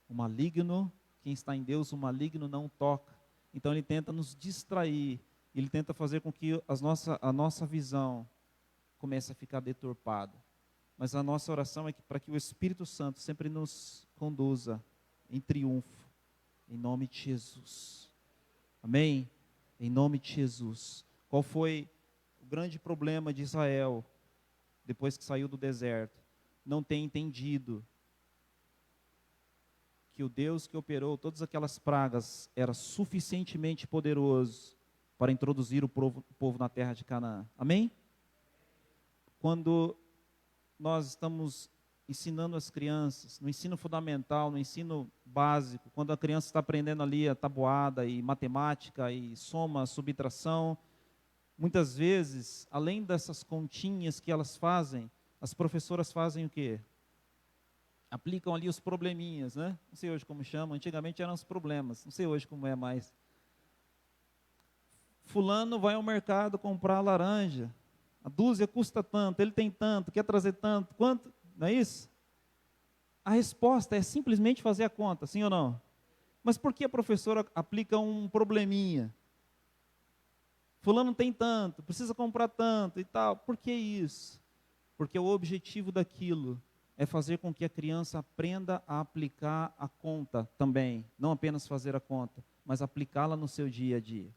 O maligno, quem está em Deus, o maligno não toca. Então ele tenta nos distrair, ele tenta fazer com que a nossa visão comece a ficar deturpada. Mas a nossa oração é que para que o Espírito Santo sempre nos conduza em triunfo, em nome de Jesus. Amém? Em nome de Jesus. Qual foi o grande problema de Israel depois que saiu do deserto? Não ter entendido que o Deus que operou todas aquelas pragas era suficientemente poderoso para introduzir o povo na terra de Canaã. Amém? Quando nós estamos ensinando as crianças, no ensino fundamental, no ensino básico, quando a criança está aprendendo ali a tabuada e matemática e soma, subtração, muitas vezes, além dessas continhas que elas fazem, as professoras fazem o quê? aplicam ali os probleminhas, né? Não sei hoje como chama, antigamente eram os problemas, não sei hoje como é mais. Fulano vai ao mercado comprar laranja, a dúzia custa tanto, ele tem tanto, quer trazer tanto, quanto, não é isso? A resposta é simplesmente fazer a conta, sim ou não? Mas por que a professora aplica um probleminha? Fulano tem tanto, precisa comprar tanto e tal, por que isso? Porque o objetivo daquilo é fazer com que a criança aprenda a aplicar a conta também. Não apenas fazer a conta, mas aplicá-la no seu dia a dia.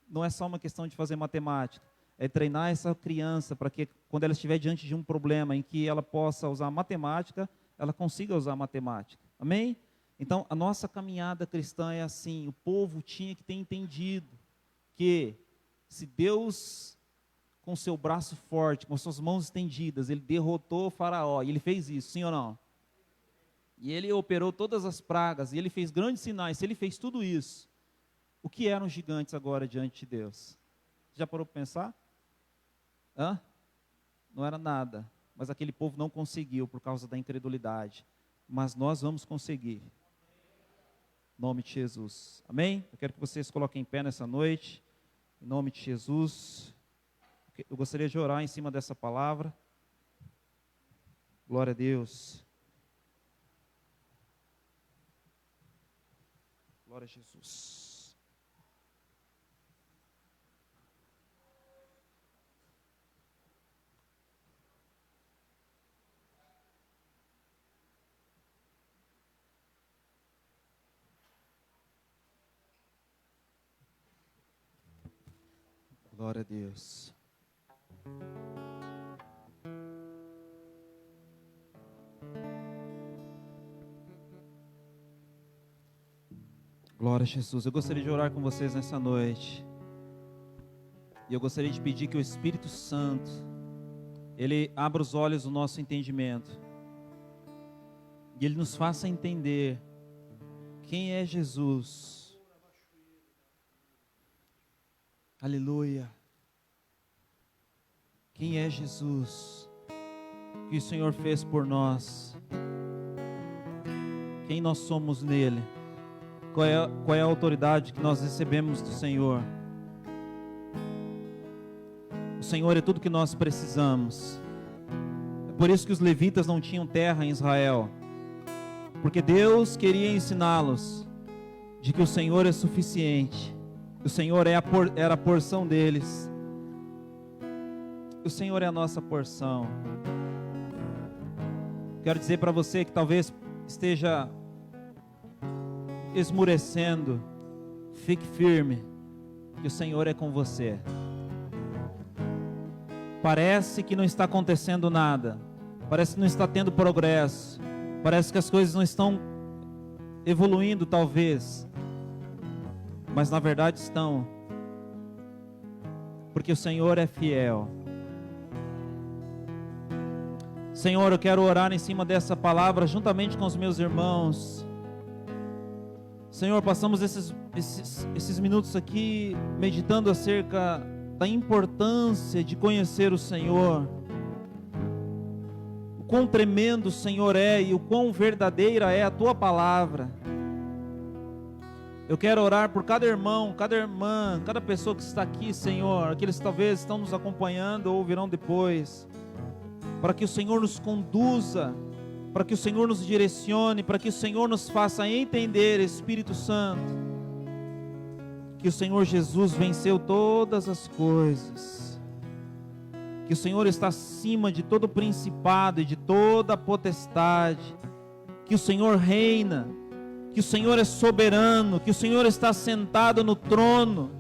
Não é só uma questão de fazer matemática. É treinar essa criança para que, quando ela estiver diante de um problema em que ela possa usar matemática, ela consiga usar matemática. Amém? Então, a nossa caminhada cristã é assim. O povo tinha que ter entendido que se Deus, com seu braço forte, com suas mãos estendidas, ele derrotou o faraó, e ele fez isso, sim ou não? E ele operou todas as pragas, e ele fez grandes sinais. Se ele fez tudo isso, o que eram os gigantes agora diante de Deus? Já parou para pensar? Não era nada, mas aquele povo não conseguiu por causa da incredulidade. Mas nós vamos conseguir. Em nome de Jesus. Amém? Eu quero que vocês coloquem em pé nessa noite. Em nome de Jesus. Eu gostaria de orar em cima dessa palavra. Glória a Deus. Glória a Jesus. Glória a Deus. Glória a Jesus. Eu gostaria de orar com vocês nessa noite. E eu gostaria de pedir que o Espírito Santo, ele abra os olhos do nosso entendimento. E ele nos faça entender quem é Jesus. Aleluia. Quem é Jesus? O que o Senhor fez por nós? Quem nós somos nele? Qual é a autoridade que nós recebemos do Senhor? O Senhor é tudo que nós precisamos. É por isso que os levitas não tinham terra em Israel, porque Deus queria ensiná-los de que o Senhor é suficiente. O Senhor era a porção deles. O Senhor é a nossa porção. Quero dizer para você que talvez esteja esmurecendo, fique firme, que o Senhor é com você. Parece que não está acontecendo nada, parece que não está tendo progresso, parece que as coisas não estão evoluindo talvez, mas na verdade estão, porque o Senhor é fiel. Senhor, eu quero orar em cima dessa palavra juntamente com os meus irmãos. Senhor, passamos esses minutos aqui meditando acerca da importância de conhecer o Senhor, o quão tremendo o Senhor é e o quão verdadeira é a Tua palavra. Eu quero orar por cada irmão, cada irmã, cada pessoa que está aqui, Senhor, aqueles que talvez estão nos acompanhando ou virão depois, para que o Senhor nos conduza, para que o Senhor nos direcione, para que o Senhor nos faça entender, Espírito Santo, que o Senhor Jesus venceu todas as coisas, que o Senhor está acima de todo principado e de toda potestade, que o Senhor reina, que o Senhor é soberano, que o Senhor está sentado no trono,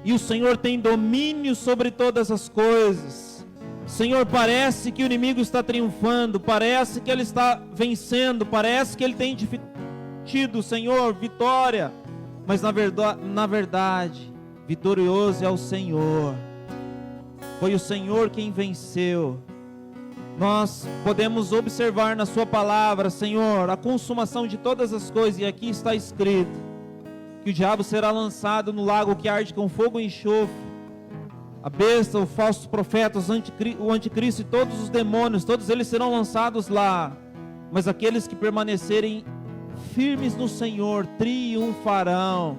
e o Senhor tem domínio sobre todas as coisas. Senhor, parece que o inimigo está triunfando, parece que ele está vencendo, parece que ele tem tido, Senhor, vitória, mas na verdade, vitorioso é o Senhor. Foi o Senhor quem venceu. Nós podemos observar na Sua palavra, Senhor, a consumação de todas as coisas, e aqui está escrito que o diabo será lançado no lago que arde com fogo e enxofre. A besta, o falso profeta, o anticristo e todos os demônios, todos eles serão lançados lá. Mas aqueles que permanecerem firmes no Senhor triunfarão.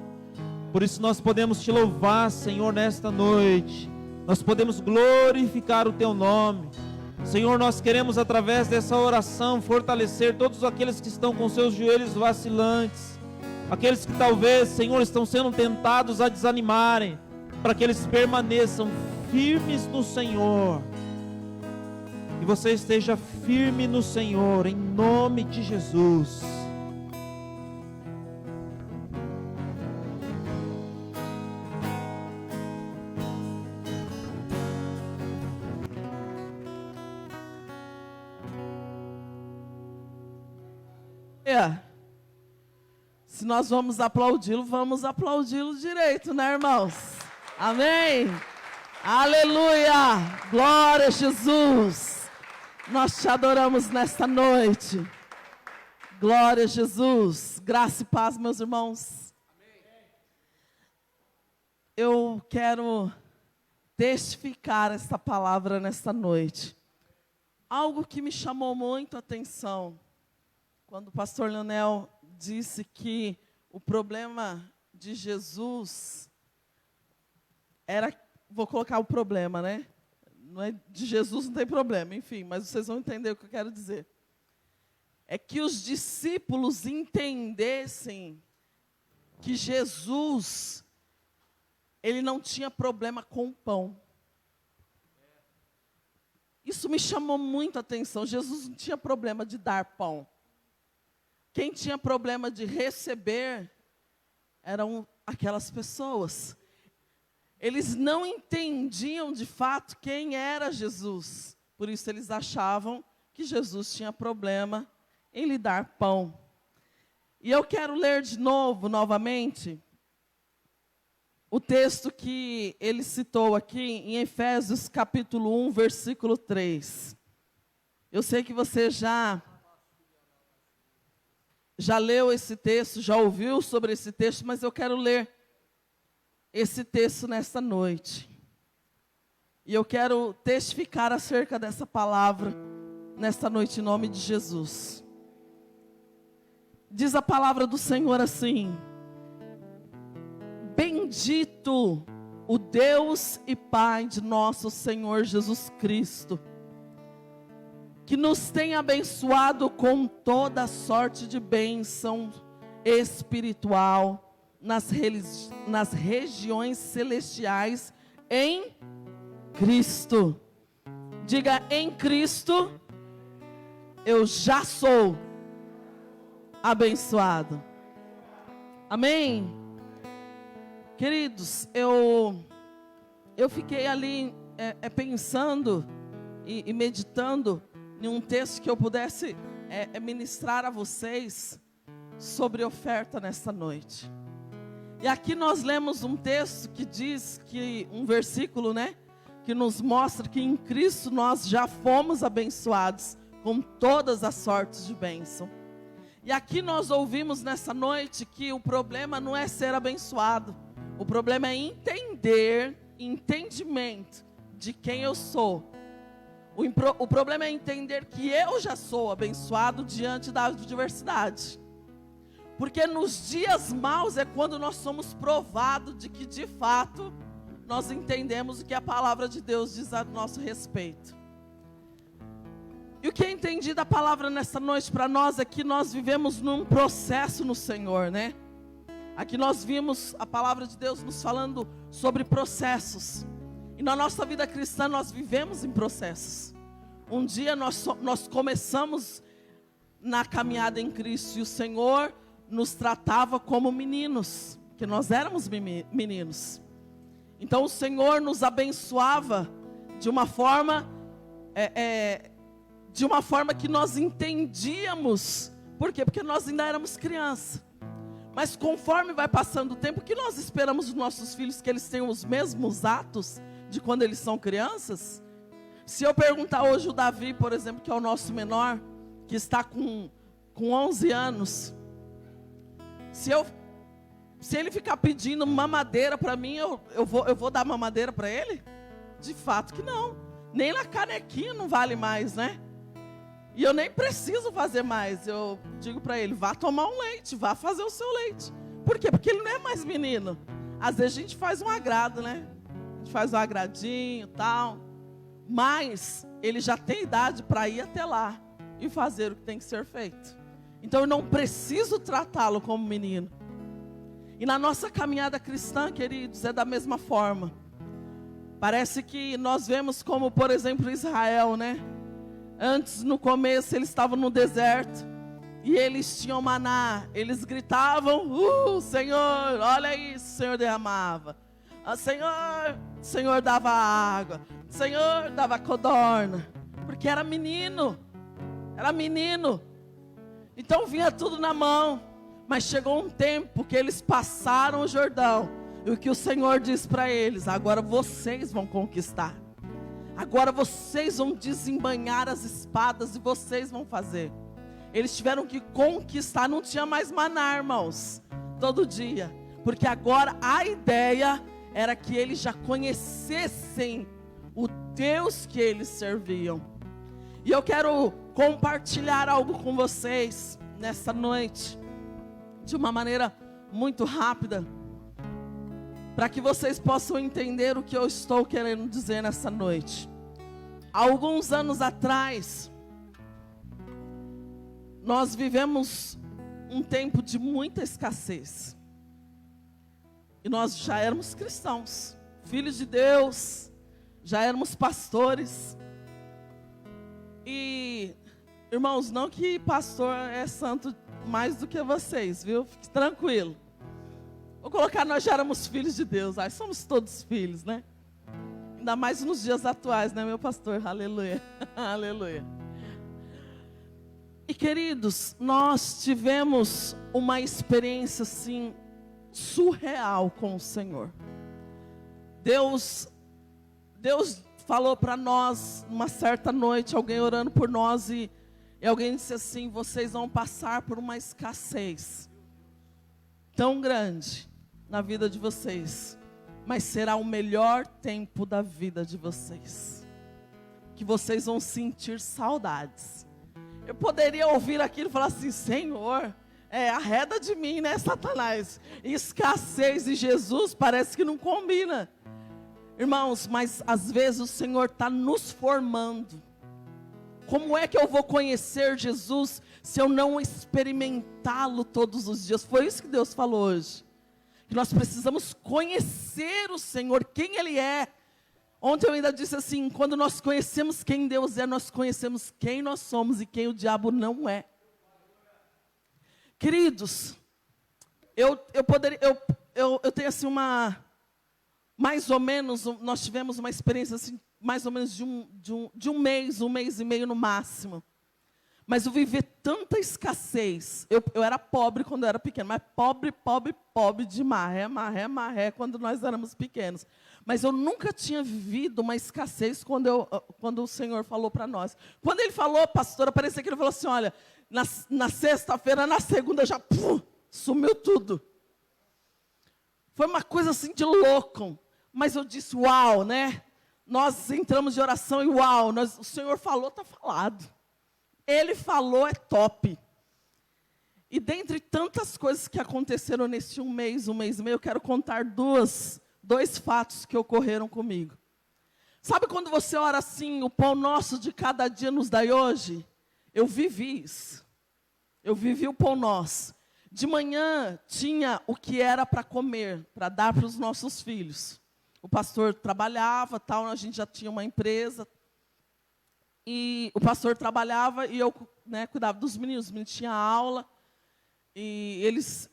Por isso nós podemos te louvar, Senhor, nesta noite. Nós podemos glorificar o teu nome. Senhor, nós queremos através dessa oração fortalecer todos aqueles que estão com seus joelhos vacilantes, aqueles que talvez, Senhor, estão sendo tentados a desanimarem, para que eles permaneçam firmes no Senhor. Que você esteja firme no Senhor, em nome de Jesus. Se nós vamos aplaudi-lo direito, né, irmãos? Amém? Aleluia! Glória a Jesus! Nós te adoramos nesta noite. Glória a Jesus! Graça e paz, meus irmãos. Eu quero testificar esta palavra nesta noite. Algo que me chamou muito a atenção, quando o pastor Leonel disse que o problema de Jesus era, vou colocar o problema, né? Não é de Jesus, não tem problema, enfim, mas vocês vão entender o que eu quero dizer. É que os discípulos entendessem que Jesus, ele não tinha problema com o pão. Isso me chamou muito a atenção. Jesus não tinha problema de dar pão. Quem tinha problema de receber eram aquelas pessoas. Eles não entendiam de fato quem era Jesus. Por isso eles achavam que Jesus tinha problema em lhe dar pão. E eu quero ler de novo, novamente, o texto que ele citou aqui em Efésios capítulo 1, versículo 3. Eu sei que você já leu esse texto, já ouviu sobre esse texto, mas eu quero ler esse texto nesta noite. E eu quero testificar acerca dessa palavra nesta noite, em nome de Jesus. Diz a palavra do Senhor assim: bendito o Deus e Pai de nosso Senhor Jesus Cristo, que nos tem abençoado com toda sorte de bênção espiritual nas regiões celestiais em Cristo. Diga: em Cristo eu já sou abençoado. Amém? Queridos, eu fiquei ali pensando e meditando em um texto que eu pudesse ministrar a vocês sobre oferta nesta noite. E aqui nós lemos um texto que diz que, um versículo, né, que nos mostra que em Cristo nós já fomos abençoados com todas as sortes de bênção. E aqui nós ouvimos nessa noite que o problema não é ser abençoado, o problema é entendimento de quem eu sou. O problema é entender que eu já sou abençoado diante da adversidade. Porque nos dias maus é quando nós somos provados de que de fato nós entendemos o que a palavra de Deus diz a nosso respeito. E o que eu entendi da palavra nessa noite para nós é que nós vivemos num processo no Senhor, né? Aqui nós vimos a palavra de Deus nos falando sobre processos. E na nossa vida cristã nós vivemos em processos. Um dia nós começamos na caminhada em Cristo e o Senhor nos tratava como meninos, porque nós éramos meninos. Então o Senhor nos abençoava de uma forma que nós entendíamos. Por quê? Porque nós ainda éramos crianças. Mas conforme vai passando o tempo, que nós esperamos dos nossos filhos que eles tenham os mesmos atos de quando eles são crianças? Se eu perguntar hoje o Davi, por exemplo, que é o nosso menor, que está com 11 anos, se ele ficar pedindo mamadeira para mim, eu vou dar mamadeira para ele? De fato que não. Nem na canequinha não vale mais, né? E eu nem preciso fazer mais. Eu digo para ele, vá tomar um leite, vá fazer o seu leite. Por quê? Porque ele não é mais menino. Às vezes a gente faz um agrado, né? A gente faz um agradinho e tal. Mas ele já tem idade para ir até lá e fazer o que tem que ser feito. Então eu não preciso tratá-lo como menino. E na nossa caminhada cristã, queridos, é da mesma forma. Parece que nós vemos como, por exemplo, Israel, né? Antes, no começo, eles estavam no deserto. E eles tinham maná. Eles gritavam, Senhor, olha isso, o Senhor derramava. O Senhor dava água. O Senhor dava codorna. Porque era menino. Era menino. Então vinha tudo na mão. Mas chegou um tempo que eles passaram o Jordão. E o que o Senhor diz para eles: agora vocês vão conquistar. Agora vocês vão desembainhar as espadas e vocês vão fazer. Eles tiveram que conquistar, não tinha mais maná, irmãos, todo dia. Porque agora a ideia era que eles já conhecessem o Deus que eles serviam. E eu quero compartilhar algo com vocês nessa noite, de uma maneira muito rápida, para que vocês possam entender o que eu estou querendo dizer nessa noite. Há alguns anos atrás, nós vivemos um tempo de muita escassez. E nós já éramos cristãos, filhos de Deus, já éramos pastores. E, irmãos, não que pastor é santo mais do que vocês, viu? Fique tranquilo. Vou colocar, nós já éramos filhos de Deus. Ai, somos todos filhos, né? Ainda mais nos dias atuais, né, meu pastor? Aleluia, aleluia. E, queridos, nós tivemos uma experiência, assim, surreal com o Senhor. Deus falou para nós, uma certa noite, alguém orando por nós, e alguém disse assim: vocês vão passar por uma escassez tão grande na vida de vocês, mas será o melhor tempo da vida de vocês, que vocês vão sentir saudades. Eu poderia ouvir aquilo e falar assim: Senhor, arreda de mim, né, Satanás? Escassez e Jesus parece que não combina. Irmãos, mas às vezes o Senhor está nos formando. Como é que eu vou conhecer Jesus se eu não experimentá-lo todos os dias? Foi isso que Deus falou hoje. Que nós precisamos conhecer o Senhor, quem Ele é. Ontem eu ainda disse assim: quando nós conhecemos quem Deus é, nós conhecemos quem nós somos e quem o diabo não é. Queridos, eu tenho assim mais ou menos, nós tivemos uma experiência assim, mais ou menos de um mês e meio no máximo. Mas eu vivi tanta escassez. Eu era pobre quando eu era pequeno, mas pobre de marré, quando nós éramos pequenos. Mas eu nunca tinha vivido uma escassez quando o Senhor falou para nós. Quando Ele falou, pastora, parecia que Ele falou assim: olha, na sexta-feira, na segunda já sumiu tudo. Foi uma coisa assim de louco. Mas eu disse: uau, né? Nós entramos de oração e uau, o Senhor falou, está falado. Ele falou, é top. E dentre tantas coisas que aconteceram nesse um mês e meio, eu quero contar dois fatos que ocorreram comigo. Sabe quando você ora assim: o pão nosso de cada dia nos dai hoje? Eu vivi isso. Eu vivi o pão nosso. De manhã tinha o que era para comer, para dar para os nossos filhos. O pastor trabalhava, tal, a gente já tinha uma empresa. E o pastor trabalhava e eu, né, cuidava dos meninos. Os meninos tinham aula. E eles,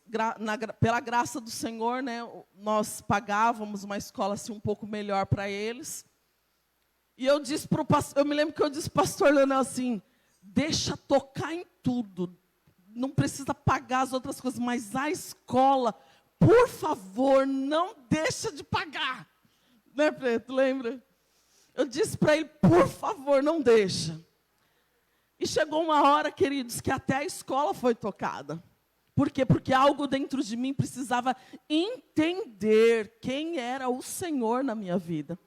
pela graça do Senhor, né, nós pagávamos uma escola assim, um pouco melhor para eles. E eu disse para o pastor, eu me lembro que eu disse para o pastor Leonel assim: deixa tocar em tudo. Não precisa pagar as outras coisas, mas a escola, por favor, não deixa de pagar. Né, Preto? Lembra? Eu disse para ele: por favor, não deixa. E chegou uma hora, queridos, que até a escola foi tocada. Por quê? Porque algo dentro de mim precisava entender quem era o Senhor na minha vida.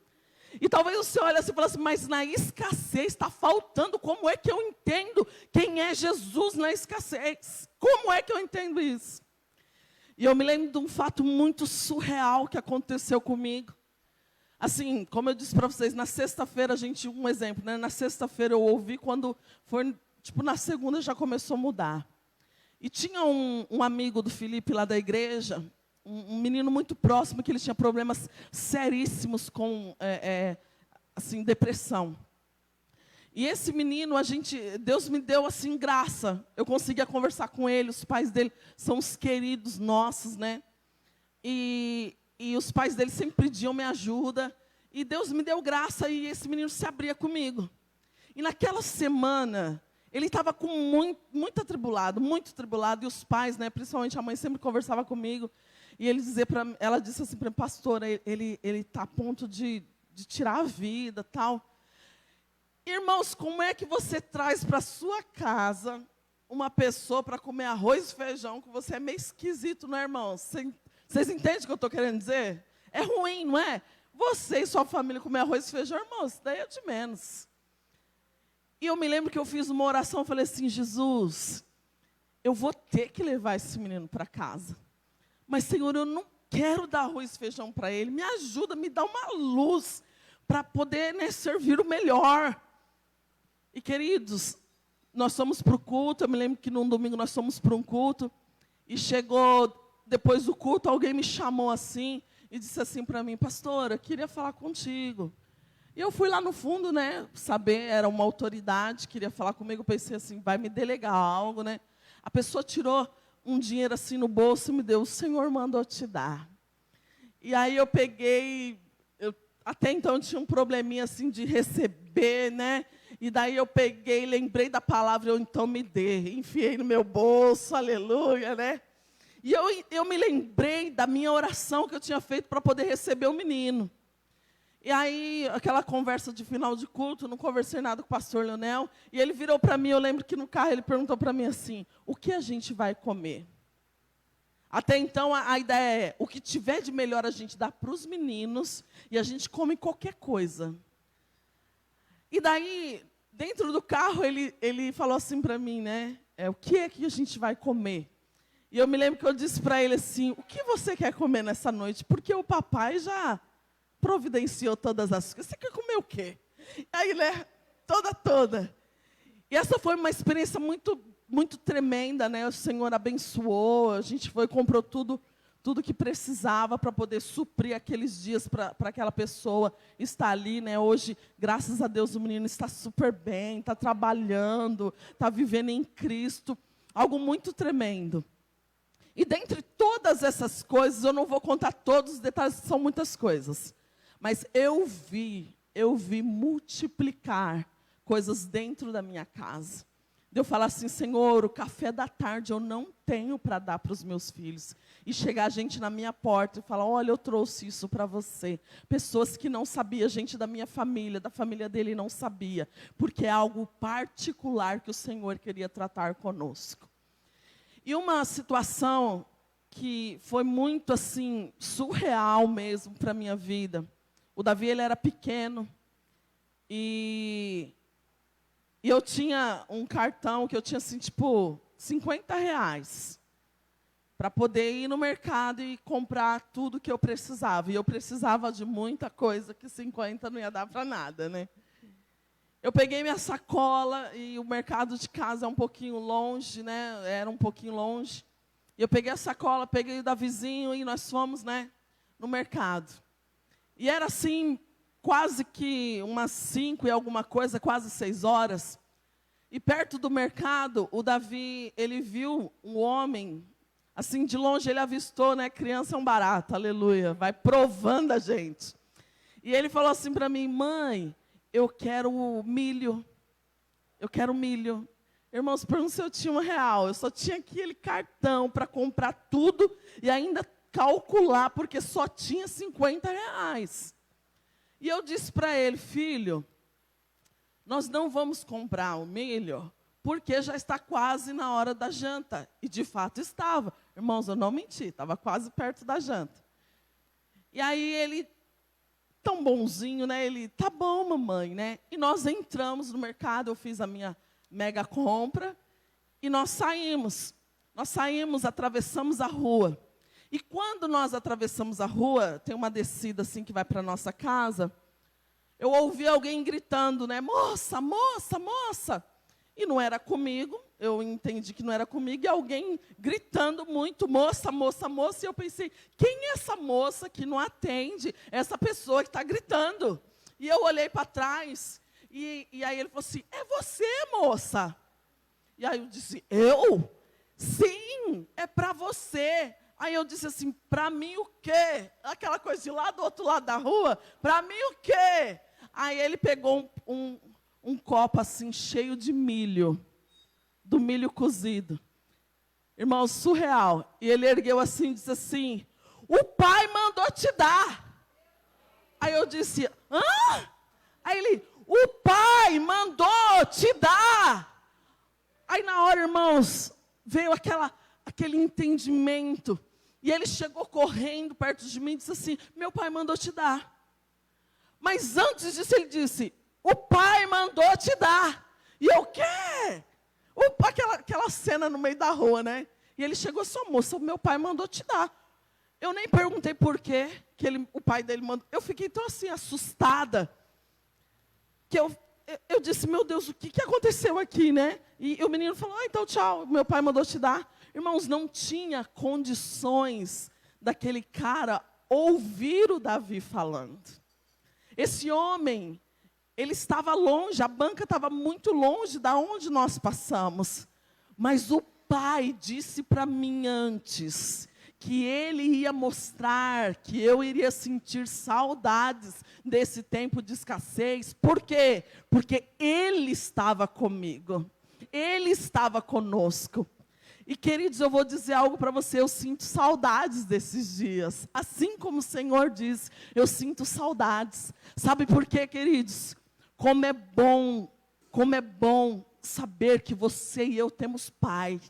E talvez você olhe assim e fale assim, mas na escassez está faltando, como é que eu entendo quem é Jesus na escassez? Como é que eu entendo isso? E eu me lembro de um fato muito surreal que aconteceu comigo. Assim, como eu disse para vocês, na sexta-feira, um exemplo, né? Na sexta-feira eu ouvi, quando foi, tipo, na segunda já começou a mudar. E tinha um amigo do Felipe lá da igreja, um menino muito próximo, que ele tinha problemas seríssimos com, assim, depressão. E esse menino, Deus me deu, assim, graça. Eu conseguia conversar com ele, os pais dele são os queridos nossos, né? E os pais dele sempre pediam minha ajuda. E Deus me deu graça e esse menino se abria comigo. E naquela semana, ele estava muito atribulado. E os pais, né, principalmente a mãe, sempre conversava comigo. E ela disse assim para mim, pastora, ele está a ponto de tirar a vida, tal. Irmãos, como é que você traz para sua casa uma pessoa para comer arroz e feijão, que você é meio esquisito, não é, irmãos? Vocês entendem o que eu estou querendo dizer? É ruim, não é? Você e sua família comer arroz e feijão, irmãos, isso daí é de menos. E eu me lembro que eu fiz uma oração, falei assim, Jesus, eu vou ter que levar esse menino para casa. Mas, Senhor, eu não quero dar arroz e feijão para ele. Me ajuda, me dá uma luz para poder, né, servir o melhor. E, queridos, nós fomos para o culto. Eu me lembro que num domingo nós fomos para um culto. E chegou, depois do culto, alguém me chamou assim e disse assim para mim, pastora, queria falar contigo. E eu fui lá no fundo, né, saber, era uma autoridade, queria falar comigo. Pensei assim, vai me delegar algo, né? A pessoa tirou um dinheiro assim no bolso e me deu, o Senhor mandou te dar. E aí eu peguei, até então eu tinha um probleminha assim de receber, né? E daí eu peguei, lembrei da palavra, eu então me dei, enfiei no meu bolso, aleluia, né? E eu me lembrei da minha oração que eu tinha feito para poder receber o menino. E aí, aquela conversa de final de culto, não conversei nada com o pastor Leonel, e ele virou para mim, eu lembro que no carro ele perguntou para mim assim, o que a gente vai comer? Até então, a ideia é, o que tiver de melhor a gente dá para os meninos, e a gente come qualquer coisa. E daí, dentro do carro, ele falou assim para mim, né, o que é que a gente vai comer? E eu me lembro que eu disse para ele assim, o que você quer comer nessa noite? Porque o papai já providenciou todas as coisas. Você quer comer o quê? Aí, né, toda. E essa foi uma experiência muito tremenda, né? O Senhor abençoou, a gente foi, comprou tudo que precisava para poder suprir aqueles dias para aquela pessoa estar ali, né? Hoje, graças a Deus, o menino está super bem, está trabalhando, está vivendo em Cristo. Algo muito tremendo. E dentre todas essas coisas, eu não vou contar todos os detalhes, são muitas coisas. Mas eu vi multiplicar coisas dentro da minha casa. De eu falar assim, Senhor, o café da tarde eu não tenho para dar para os meus filhos. E chegar gente na minha porta e falar, olha, eu trouxe isso para você. Pessoas que não sabiam, gente da minha família, da família dele não sabia. Porque é algo particular que o Senhor queria tratar conosco. E uma situação que foi muito assim, surreal mesmo para a minha vida. O Davi, ele era pequeno. E eu tinha um cartão que eu tinha assim, tipo, R$50. Para poder ir no mercado e comprar tudo que eu precisava. E eu precisava de muita coisa, que 50 não ia dar para nada, né? Eu peguei minha sacola, e o mercado de casa é um pouquinho longe, né? Era um pouquinho longe. E eu peguei a sacola, peguei o Davizinho, e nós fomos, né, no mercado. E era assim, quase que umas 5 e alguma coisa, quase 6 horas. E perto do mercado, o Davi, ele viu um homem, assim, de longe ele avistou, né? Criança é um barato, aleluia, vai provando a gente. E ele falou assim para mim, mãe, eu quero milho. Eu quero milho. Irmãos, perguntam se eu tinha R$1. Eu só tinha aquele cartão para comprar tudo e ainda calcular, porque só tinha R$50. E eu disse para ele, filho, nós não vamos comprar o milho, porque já está quase na hora da janta. E de fato estava. Irmãos, eu não menti, estava quase perto da janta. E aí ele tão bonzinho, né? Ele, tá bom, mamãe, né? E nós entramos no mercado, eu fiz a minha mega compra, e nós saímos. Nós saímos, atravessamos a rua. E quando nós atravessamos a rua, tem uma descida assim que vai para a nossa casa, eu ouvi alguém gritando, né? Moça, moça, moça. E não era comigo, eu entendi que não era comigo, e alguém gritando muito, moça, moça, moça. E eu pensei, quem é essa moça que não atende essa pessoa que está gritando? E eu olhei para trás, e aí ele falou assim, é você, moça? E aí eu disse, eu? Sim, é para você. Aí eu disse assim, para mim o quê? Aquela coisa de lá do outro lado da rua, para mim o quê? Aí ele pegou um copo assim, cheio de milho, do milho cozido. Irmão, surreal. E ele ergueu assim e disse assim, o pai mandou te dar. Aí eu disse, hã? Aí ele, o pai mandou te dar. Aí na hora, irmãos, veio aquele entendimento. E ele chegou correndo perto de mim e disse assim, meu pai mandou te dar. Mas antes disso ele disse, o pai mandou te dar. E eu, quê? Aquela cena no meio da rua, né? E ele chegou assim, moça, o meu pai mandou te dar. Eu nem perguntei por quê que o pai dele mandou. Eu fiquei tão assim, assustada, que eu disse, meu Deus, o que aconteceu aqui, né? E o menino falou, então tchau, meu pai mandou te dar. Irmãos, não tinha condições daquele cara ouvir o Davi falando. Esse homem, ele estava longe, a banca estava muito longe da onde nós passamos. Mas o pai disse para mim antes que ele ia mostrar que eu iria sentir saudades desse tempo de escassez. Por quê? Porque ele estava comigo. Ele estava conosco. E, queridos, eu vou dizer algo para você, eu sinto saudades desses dias. Assim como o Senhor diz, eu sinto saudades. Sabe por quê, queridos? Como é bom saber que você e eu temos pai.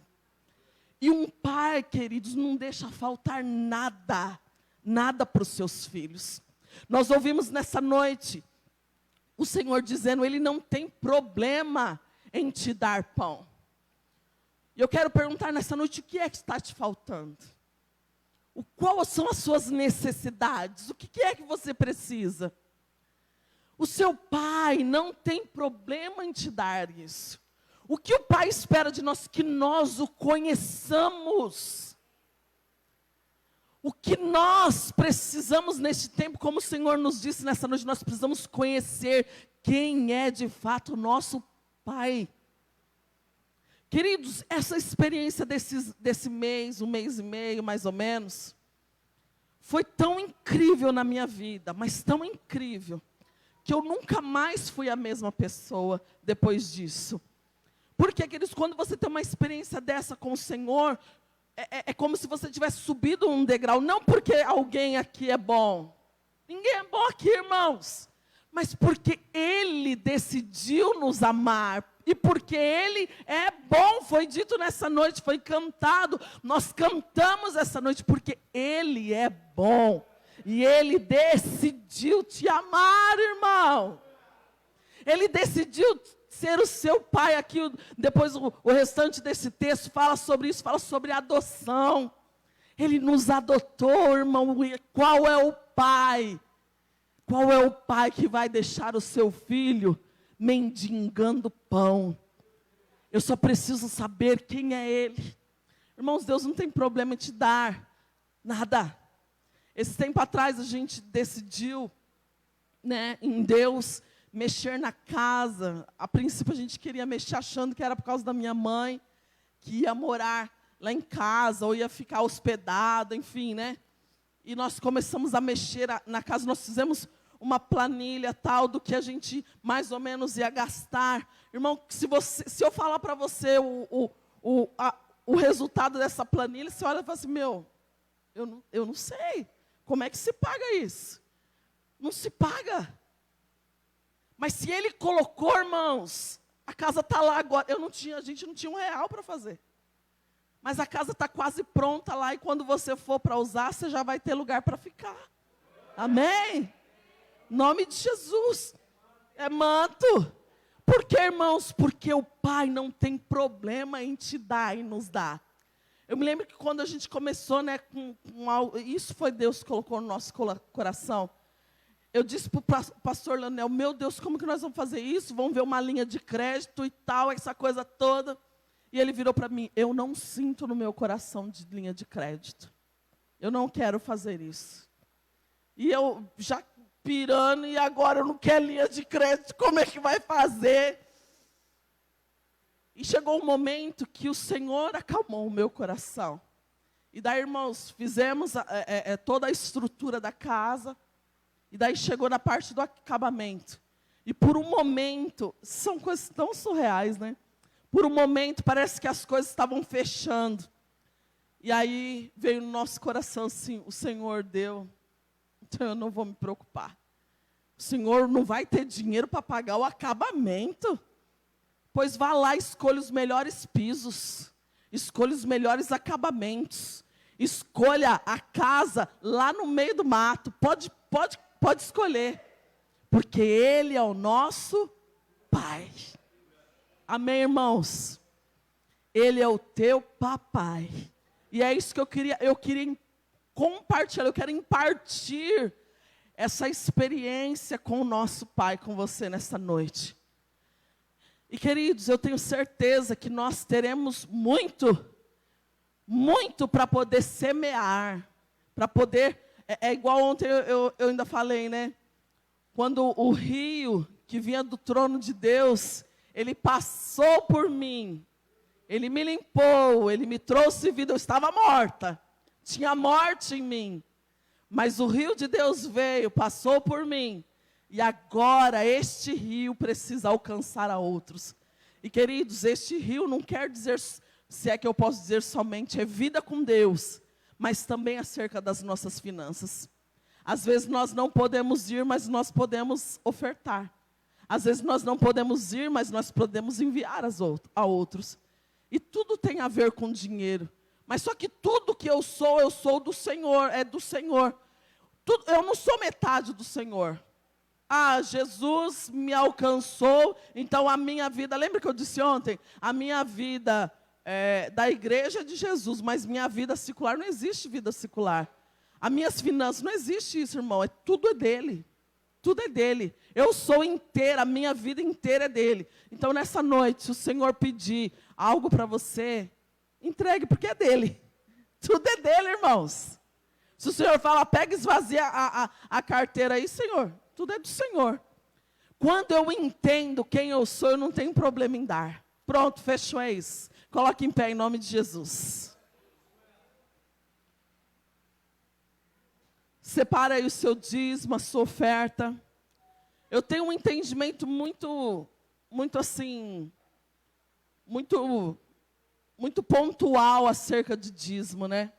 E um pai, queridos, não deixa faltar nada para os seus filhos. Nós ouvimos nessa noite o Senhor dizendo, Ele não tem problema em te dar pão. E eu quero perguntar nessa noite, o que é que está te faltando? Quais são as suas necessidades? O que é que você precisa? O seu pai não tem problema em te dar isso. O que o pai espera de nós? Que nós o conheçamos. O que nós precisamos neste tempo, como o Senhor nos disse nessa noite, nós precisamos conhecer quem é de fato o nosso pai. Queridos, essa experiência desse mês, um mês e meio mais ou menos, foi tão incrível na minha vida, mas tão incrível, que eu nunca mais fui a mesma pessoa depois disso. Porque, queridos, quando você tem uma experiência dessa com o Senhor, é como se você tivesse subido um degrau, não porque alguém aqui é bom, ninguém é bom aqui, irmãos, mas porque Ele decidiu nos amar, e porque Ele é bom, foi dito nessa noite, foi cantado, nós cantamos essa noite, porque Ele é bom, e Ele decidiu te amar, irmão. Ele decidiu ser o seu pai. Aqui, depois o restante desse texto fala sobre isso, fala sobre adoção. Ele nos adotou, irmão. Qual é o pai? Qual é o pai que vai deixar o seu filho mendigando pão? Eu só preciso saber quem é Ele. Irmãos, Deus não tem problema em te dar nada. Esse tempo atrás a gente decidiu, né, em Deus, mexer na casa. A princípio a gente queria mexer achando que era por causa da minha mãe, que ia morar lá em casa, ou ia ficar hospedada, enfim, né? E nós começamos a mexer na casa, nós fizemos uma planilha tal do que a gente mais ou menos ia gastar. Irmão, se eu falar para você o resultado dessa planilha, você olha e fala assim, eu não sei. Como é que se paga isso? Não se paga. Mas se Ele colocou, irmãos, a casa está lá agora. A gente não tinha R$1 para fazer. Mas a casa está quase pronta lá, e quando você for para usar, você já vai ter lugar para ficar. Amém? Nome de Jesus. É manto. Por que, irmãos? Porque o Pai não tem problema em te dar e nos dar. Eu me lembro que quando a gente começou, né, isso foi Deus que colocou no nosso coração. Eu disse para o pastor Leonel, meu Deus, como que nós vamos fazer isso? Vamos ver uma linha de crédito e tal, essa coisa toda. E ele virou para mim, eu não sinto no meu coração de linha de crédito. Eu não quero fazer isso. E eu já pirando, e agora eu não quero linha de crédito, como é que vai fazer? E chegou um momento que o Senhor acalmou o meu coração. E daí, irmãos, fizemos toda a estrutura da casa. E daí chegou na parte do acabamento. E por um momento, são coisas tão surreais, né? Por um momento, parece que as coisas estavam fechando. E aí veio no nosso coração assim, o Senhor deu, então eu não vou me preocupar. O Senhor não vai ter dinheiro para pagar o acabamento? Pois vá lá, escolha os melhores pisos, escolha os melhores acabamentos, escolha a casa lá no meio do mato, pode escolher, porque Ele é o nosso Pai. Amém, irmãos? Ele é o teu papai. E é isso que eu queria compartilhar, eu quero impartir essa experiência com o nosso Pai, com você nessa noite. E queridos, eu tenho certeza que nós teremos muito para poder semear, para poder... É igual ontem eu ainda falei, né? Quando o rio que vinha do trono de Deus, ele passou por mim. Ele me limpou, ele me trouxe vida. Eu estava morta. Tinha morte em mim. Mas o rio de Deus veio, passou por mim. E agora este rio precisa alcançar a outros. E queridos, este rio não quer dizer, se é que eu posso dizer somente, é vida com Deus. Mas também acerca das nossas finanças. Às vezes nós não podemos ir, mas nós podemos ofertar. Às vezes nós não podemos ir, mas nós podemos enviar a outros. E tudo tem a ver com dinheiro. Mas só que tudo que eu sou do Senhor, é do Senhor. Eu não sou metade do Senhor. Ah, Jesus me alcançou, então a minha vida... Lembra que eu disse ontem? A minha vida... da igreja é de Jesus, mas minha vida secular, não existe vida secular. As minhas finanças, não existe isso, irmão, tudo é dele. Tudo é dele. Eu sou inteira, a minha vida inteira é dele. Então, nessa noite, se o Senhor pedir algo para você, entregue, porque é dele. Tudo é dele, irmãos. Se o Senhor fala, pega e esvazia a carteira aí, Senhor, tudo é do Senhor. Quando eu entendo quem eu sou, eu não tenho problema em dar. Pronto, fechou, é isso. Coloque em pé em nome de Jesus. Separa aí o seu dízimo, a sua oferta. Eu tenho um entendimento muito assim, muito pontual acerca de dízimo, né?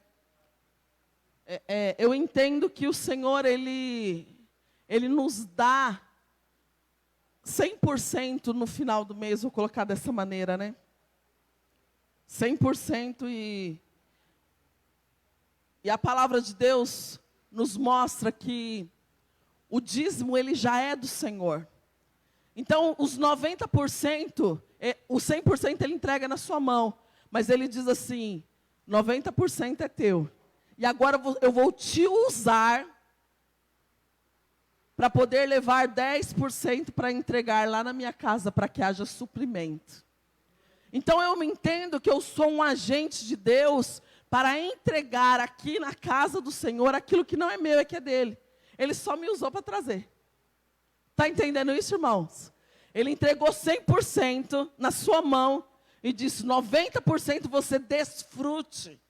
Eu entendo que o Senhor, Ele nos dá 100% no final do mês, vou colocar dessa maneira, né? 100% e a palavra de Deus nos mostra que o dízimo, ele já é do Senhor. Então, os 90%, o 100% ele entrega na sua mão. Mas ele diz assim, 90% é teu. E agora eu vou te usar para poder levar 10% para entregar lá na minha casa, para que haja suprimento. Então eu me entendo que eu sou um agente de Deus para entregar aqui na casa do Senhor aquilo que não é meu, é que é dele. Ele só me usou para trazer. Está entendendo isso, irmãos? Ele entregou 100% na sua mão e disse, 90% você desfrute.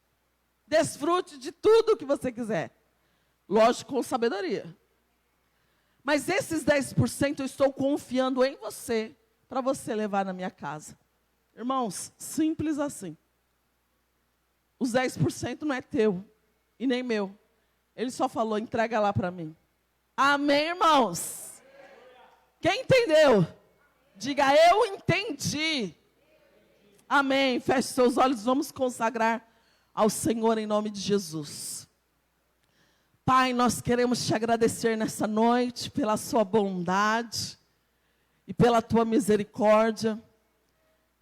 Desfrute de tudo que você quiser. Lógico, com sabedoria. Mas esses 10% eu estou confiando em você, para você levar na minha casa. Irmãos, simples assim. Os 10% não é teu e nem meu. Ele só falou, entrega lá para mim. Amém, irmãos? Quem entendeu? Diga, eu entendi. Amém. Feche seus olhos, vamos consagrar ao Senhor em nome de Jesus. Pai, nós queremos te agradecer nessa noite pela sua bondade e pela tua misericórdia.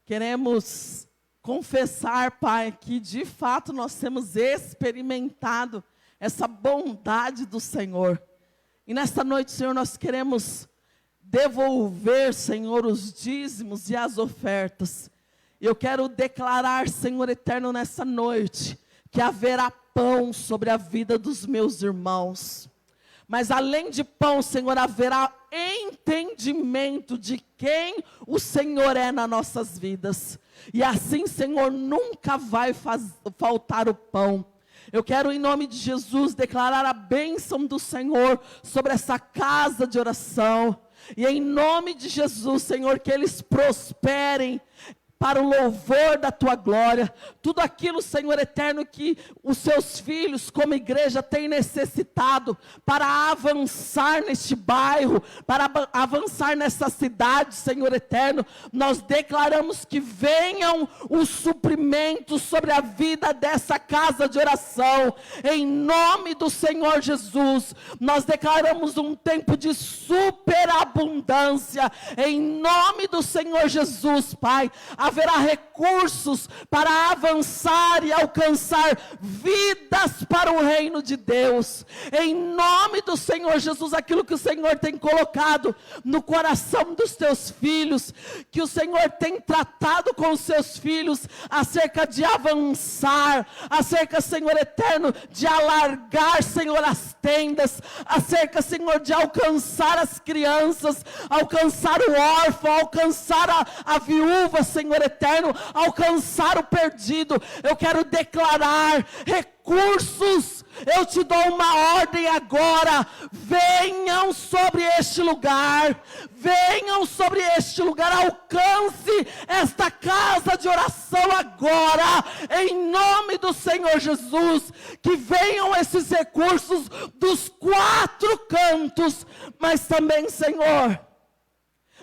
Queremos confessar, Pai, que de fato nós temos experimentado essa bondade do Senhor. E nesta noite, Senhor, nós queremos devolver, Senhor, os dízimos e as ofertas. Eu quero declarar, Senhor eterno, nessa noite, que haverá pão sobre a vida dos meus irmãos. Mas além de pão, Senhor, haverá entendimento de quem o Senhor é nas nossas vidas. E assim, Senhor, nunca vai faltar o pão. Eu quero, em nome de Jesus, declarar a bênção do Senhor sobre essa casa de oração. E em nome de Jesus, Senhor, que eles prosperem para o louvor da tua glória. Tudo aquilo, Senhor eterno, que os seus filhos, como igreja, têm necessitado para avançar neste bairro, para avançar nessa cidade, Senhor eterno, nós declaramos que venham os suprimentos sobre a vida dessa casa de oração. Em nome do Senhor Jesus, nós declaramos um tempo de superabundância. Em nome do Senhor Jesus, Pai, haverá recursos para avançar e alcançar vidas para o reino de Deus. Em nome do Senhor Jesus, aquilo que o Senhor tem colocado no coração dos teus filhos, que o Senhor tem tratado com os seus filhos acerca de avançar, acerca, Senhor eterno, de alargar, Senhor, as tendas, acerca, Senhor, de alcançar as crianças, alcançar o órfão, alcançar a viúva, Senhor eterno, alcançar o perdido. Eu quero declarar recursos. Eu te dou uma ordem agora: venham sobre este lugar, venham sobre este lugar, alcance esta casa de oração agora, em nome do Senhor Jesus. Que venham esses recursos dos 4 cantos, mas também, Senhor,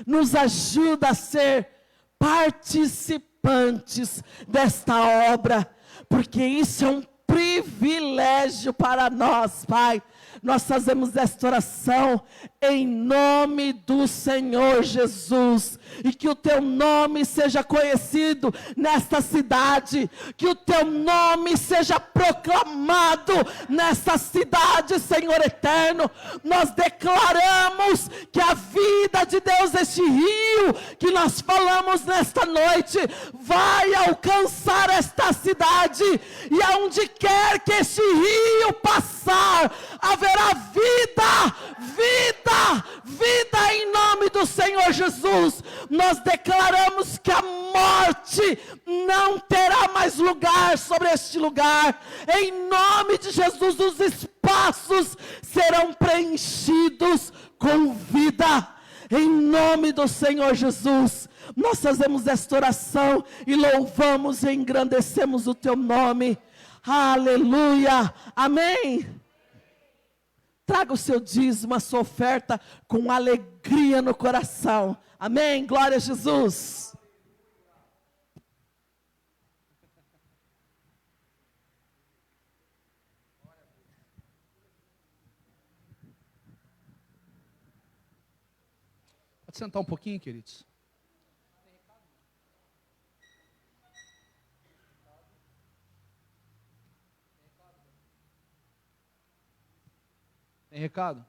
nos ajuda a ser participantes desta obra, porque isso é um privilégio para nós, Pai. Nós fazemos esta oração em nome do Senhor Jesus, e que o teu nome seja conhecido nesta cidade, que o teu nome seja proclamado nesta cidade, Senhor eterno. Nós declaramos que a vida de Deus, este rio que nós falamos nesta noite, vai alcançar esta cidade, e aonde quer que este rio passar, haverá vida, vida, vida em nome do Senhor Jesus. Nós declaramos que a morte não terá mais lugar sobre este lugar. Em nome de Jesus, os espaços serão preenchidos com vida. Em nome do Senhor Jesus, nós fazemos esta oração e louvamos e engrandecemos o teu nome. Aleluia, amém. Traga o seu dízimo, a sua oferta com alegria no coração. Amém, glória a Jesus. Pode sentar um pouquinho, queridos. Tem recado?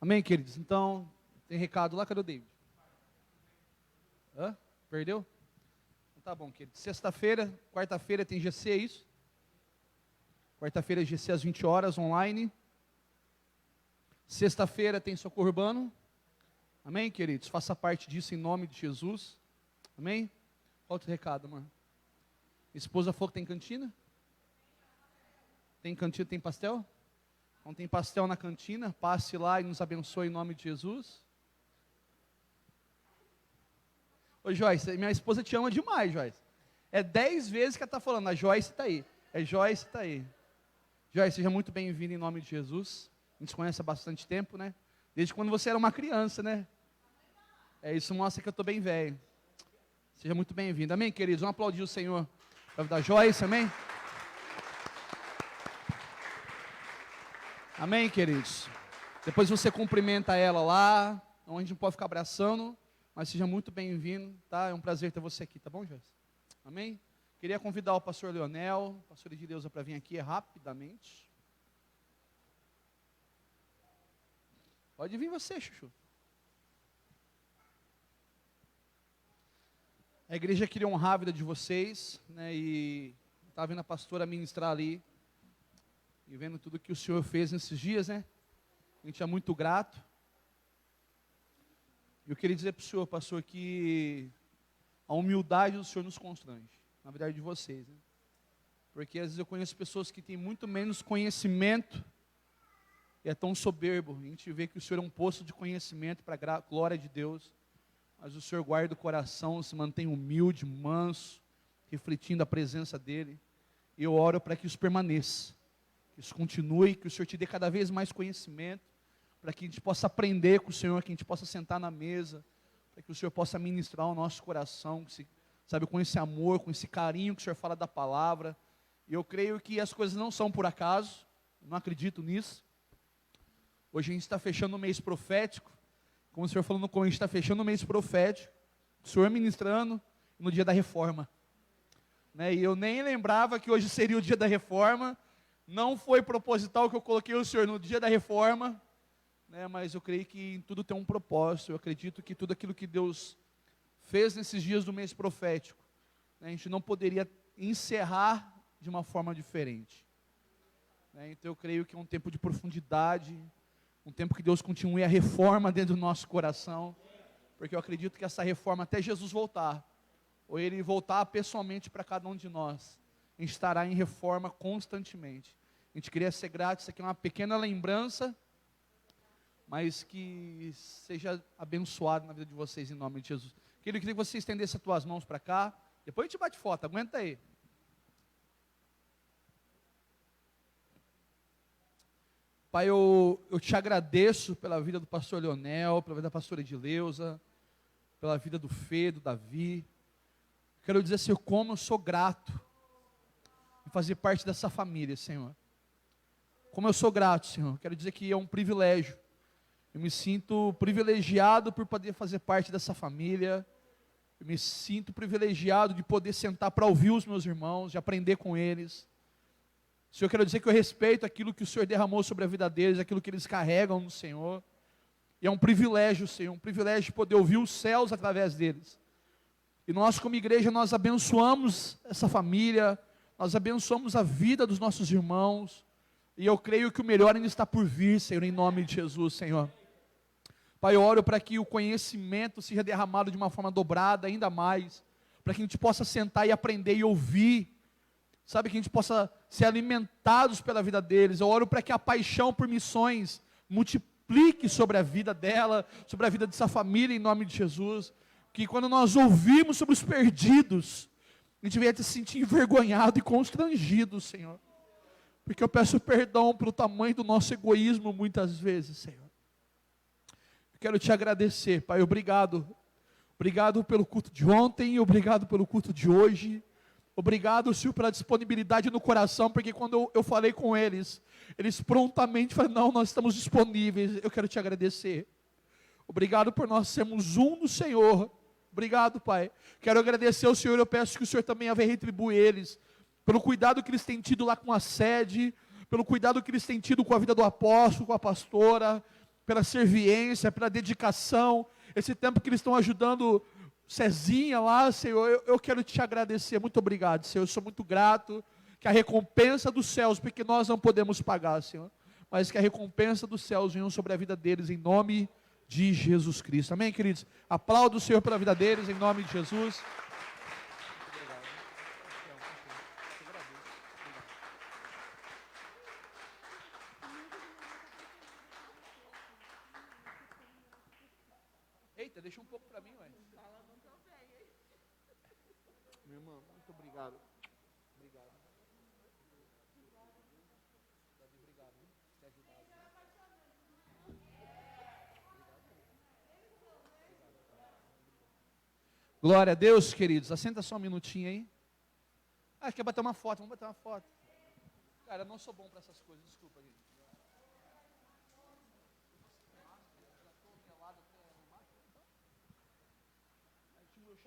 Amém, queridos? Então, tem recado lá, cadê o David? Hã? Perdeu? Então, tá bom, queridos. Sexta-feira, quarta-feira tem GC, é isso? Quarta-feira é GC às 20 horas, online. Sexta-feira tem socorro urbano. Amém, queridos? Faça parte disso em nome de Jesus. Amém? Qual outro recado, mano? Esposa falou que tem cantina? Tem cantina, tem pastel? Então tem pastel na cantina, passe lá e nos abençoe em nome de Jesus. Ô Joyce, minha esposa te ama demais, Joyce. É 10 vezes que ela está falando, a Joyce está aí. É Joyce está aí. Joyce, seja muito bem-vinda em nome de Jesus. A gente se conhece há bastante tempo, né? Desde quando você era uma criança, né? Isso mostra que eu estou bem velho. Seja muito bem-vindo. Amém, queridos? Vamos aplaudir o Senhor para a vida da Joyce, amém? Amém, queridos? Depois você cumprimenta ela lá, onde a gente não pode ficar abraçando, mas seja muito bem-vindo, tá? É um prazer ter você aqui, tá bom, Joyce? Amém? Queria convidar o pastor Leonel, pastor Edileuza, para vir aqui rapidamente. Pode vir você, Chuchu. A igreja queria honrar a vida de vocês, né, e estava vendo a pastora ministrar ali, e vendo tudo que o Senhor fez nesses dias, né, a gente é muito grato. E eu queria dizer para o Senhor, pastor, que a humildade do Senhor nos constrange, na verdade de vocês, né, porque às vezes eu conheço pessoas que têm muito menos conhecimento, e é tão soberbo, a gente vê que o Senhor é um poço de conhecimento para a glória de Deus, mas o Senhor guarda o coração, se mantém humilde, manso, refletindo a presença dEle. E eu oro para que isso permaneça, que isso continue, que o Senhor te dê cada vez mais conhecimento, para que a gente possa aprender com o Senhor, que a gente possa sentar na mesa, para que o Senhor possa ministrar o nosso coração, sabe, com esse amor, com esse carinho que o Senhor fala da palavra. E eu creio que as coisas não são por acaso, não acredito nisso. Hoje a gente está fechando o mês profético, como o Senhor falou no começo, a gente está fechando o mês profético, o Senhor ministrando no dia da reforma, né? E eu nem lembrava que hoje seria o dia da reforma, não foi proposital que eu coloquei o Senhor no dia da reforma, né? Mas eu creio que em tudo tem um propósito, eu acredito que tudo aquilo que Deus fez nesses dias do mês profético, né, a gente não poderia encerrar de uma forma diferente, né? Então eu creio que é um tempo de profundidade, um tempo que Deus continue a reforma dentro do nosso coração, porque eu acredito que essa reforma, até Jesus voltar, ou Ele voltar pessoalmente para cada um de nós, a gente estará em reforma constantemente. A gente queria ser grato, isso aqui é uma pequena lembrança, mas que seja abençoado na vida de vocês, em nome de Jesus. Queria que você estendesse as tuas mãos para cá, depois a gente bate foto, aguenta aí. Pai, eu te agradeço pela vida do pastor Leonel, pela vida da pastora Edileuza, pela vida do Fê, do Davi. Quero dizer, Senhor, como eu sou grato em fazer parte dessa família, Senhor. Como eu sou grato, Senhor. Quero dizer que é um privilégio. Eu me sinto privilegiado por poder fazer parte dessa família. Eu me sinto privilegiado de poder sentar para ouvir os meus irmãos, de aprender com eles. Senhor, eu quero dizer que eu respeito aquilo que o Senhor derramou sobre a vida deles, aquilo que eles carregam no Senhor. E é um privilégio, Senhor, um privilégio de poder ouvir os céus através deles. E nós, como igreja, nós abençoamos essa família, nós abençoamos a vida dos nossos irmãos. E eu creio que o melhor ainda está por vir, Senhor, em nome de Jesus, Senhor. Pai, eu oro para que o conhecimento seja derramado de uma forma dobrada ainda mais, para que a gente possa sentar e aprender e ouvir, sabe, que a gente possa ser alimentados pela vida deles. Eu oro para que a paixão por missões multiplique sobre a vida dela, sobre a vida dessa família, em nome de Jesus. Que quando nós ouvimos sobre os perdidos, a gente venha se sentir envergonhado e constrangido, Senhor. Porque eu peço perdão pelo tamanho do nosso egoísmo muitas vezes, Senhor. Eu quero te agradecer, Pai, obrigado. Obrigado pelo culto de ontem, obrigado pelo culto de hoje. Obrigado, Senhor, pela disponibilidade no coração, porque quando eu falei com eles, eles prontamente falaram, não, nós estamos disponíveis. Eu quero te agradecer. Obrigado por nós sermos um no Senhor. Obrigado, Pai. Quero agradecer ao Senhor, eu peço que o Senhor também retribua eles, pelo cuidado que eles têm tido lá com a sede, pelo cuidado que eles têm tido com a vida do apóstolo, com a pastora, pela serviência, pela dedicação, esse tempo que eles estão ajudando Cezinha lá, Senhor, eu quero te agradecer, muito obrigado, Senhor, eu sou muito grato, que a recompensa dos céus, porque nós não podemos pagar, Senhor, mas que a recompensa dos céus venha sobre a vida deles, em nome de Jesus Cristo, amém, queridos? Aplaudo o Senhor pela vida deles, em nome de Jesus. Eita, deixa um pouco para mim, ué. Meu irmão, muito obrigado. Obrigado. Davi, obrigado. Te ajudado. Glória a Deus, queridos. Assenta só um minutinho aí. Ah, quer bater uma foto? Vamos bater uma foto. Cara, eu não sou bom para essas coisas, desculpa, gente.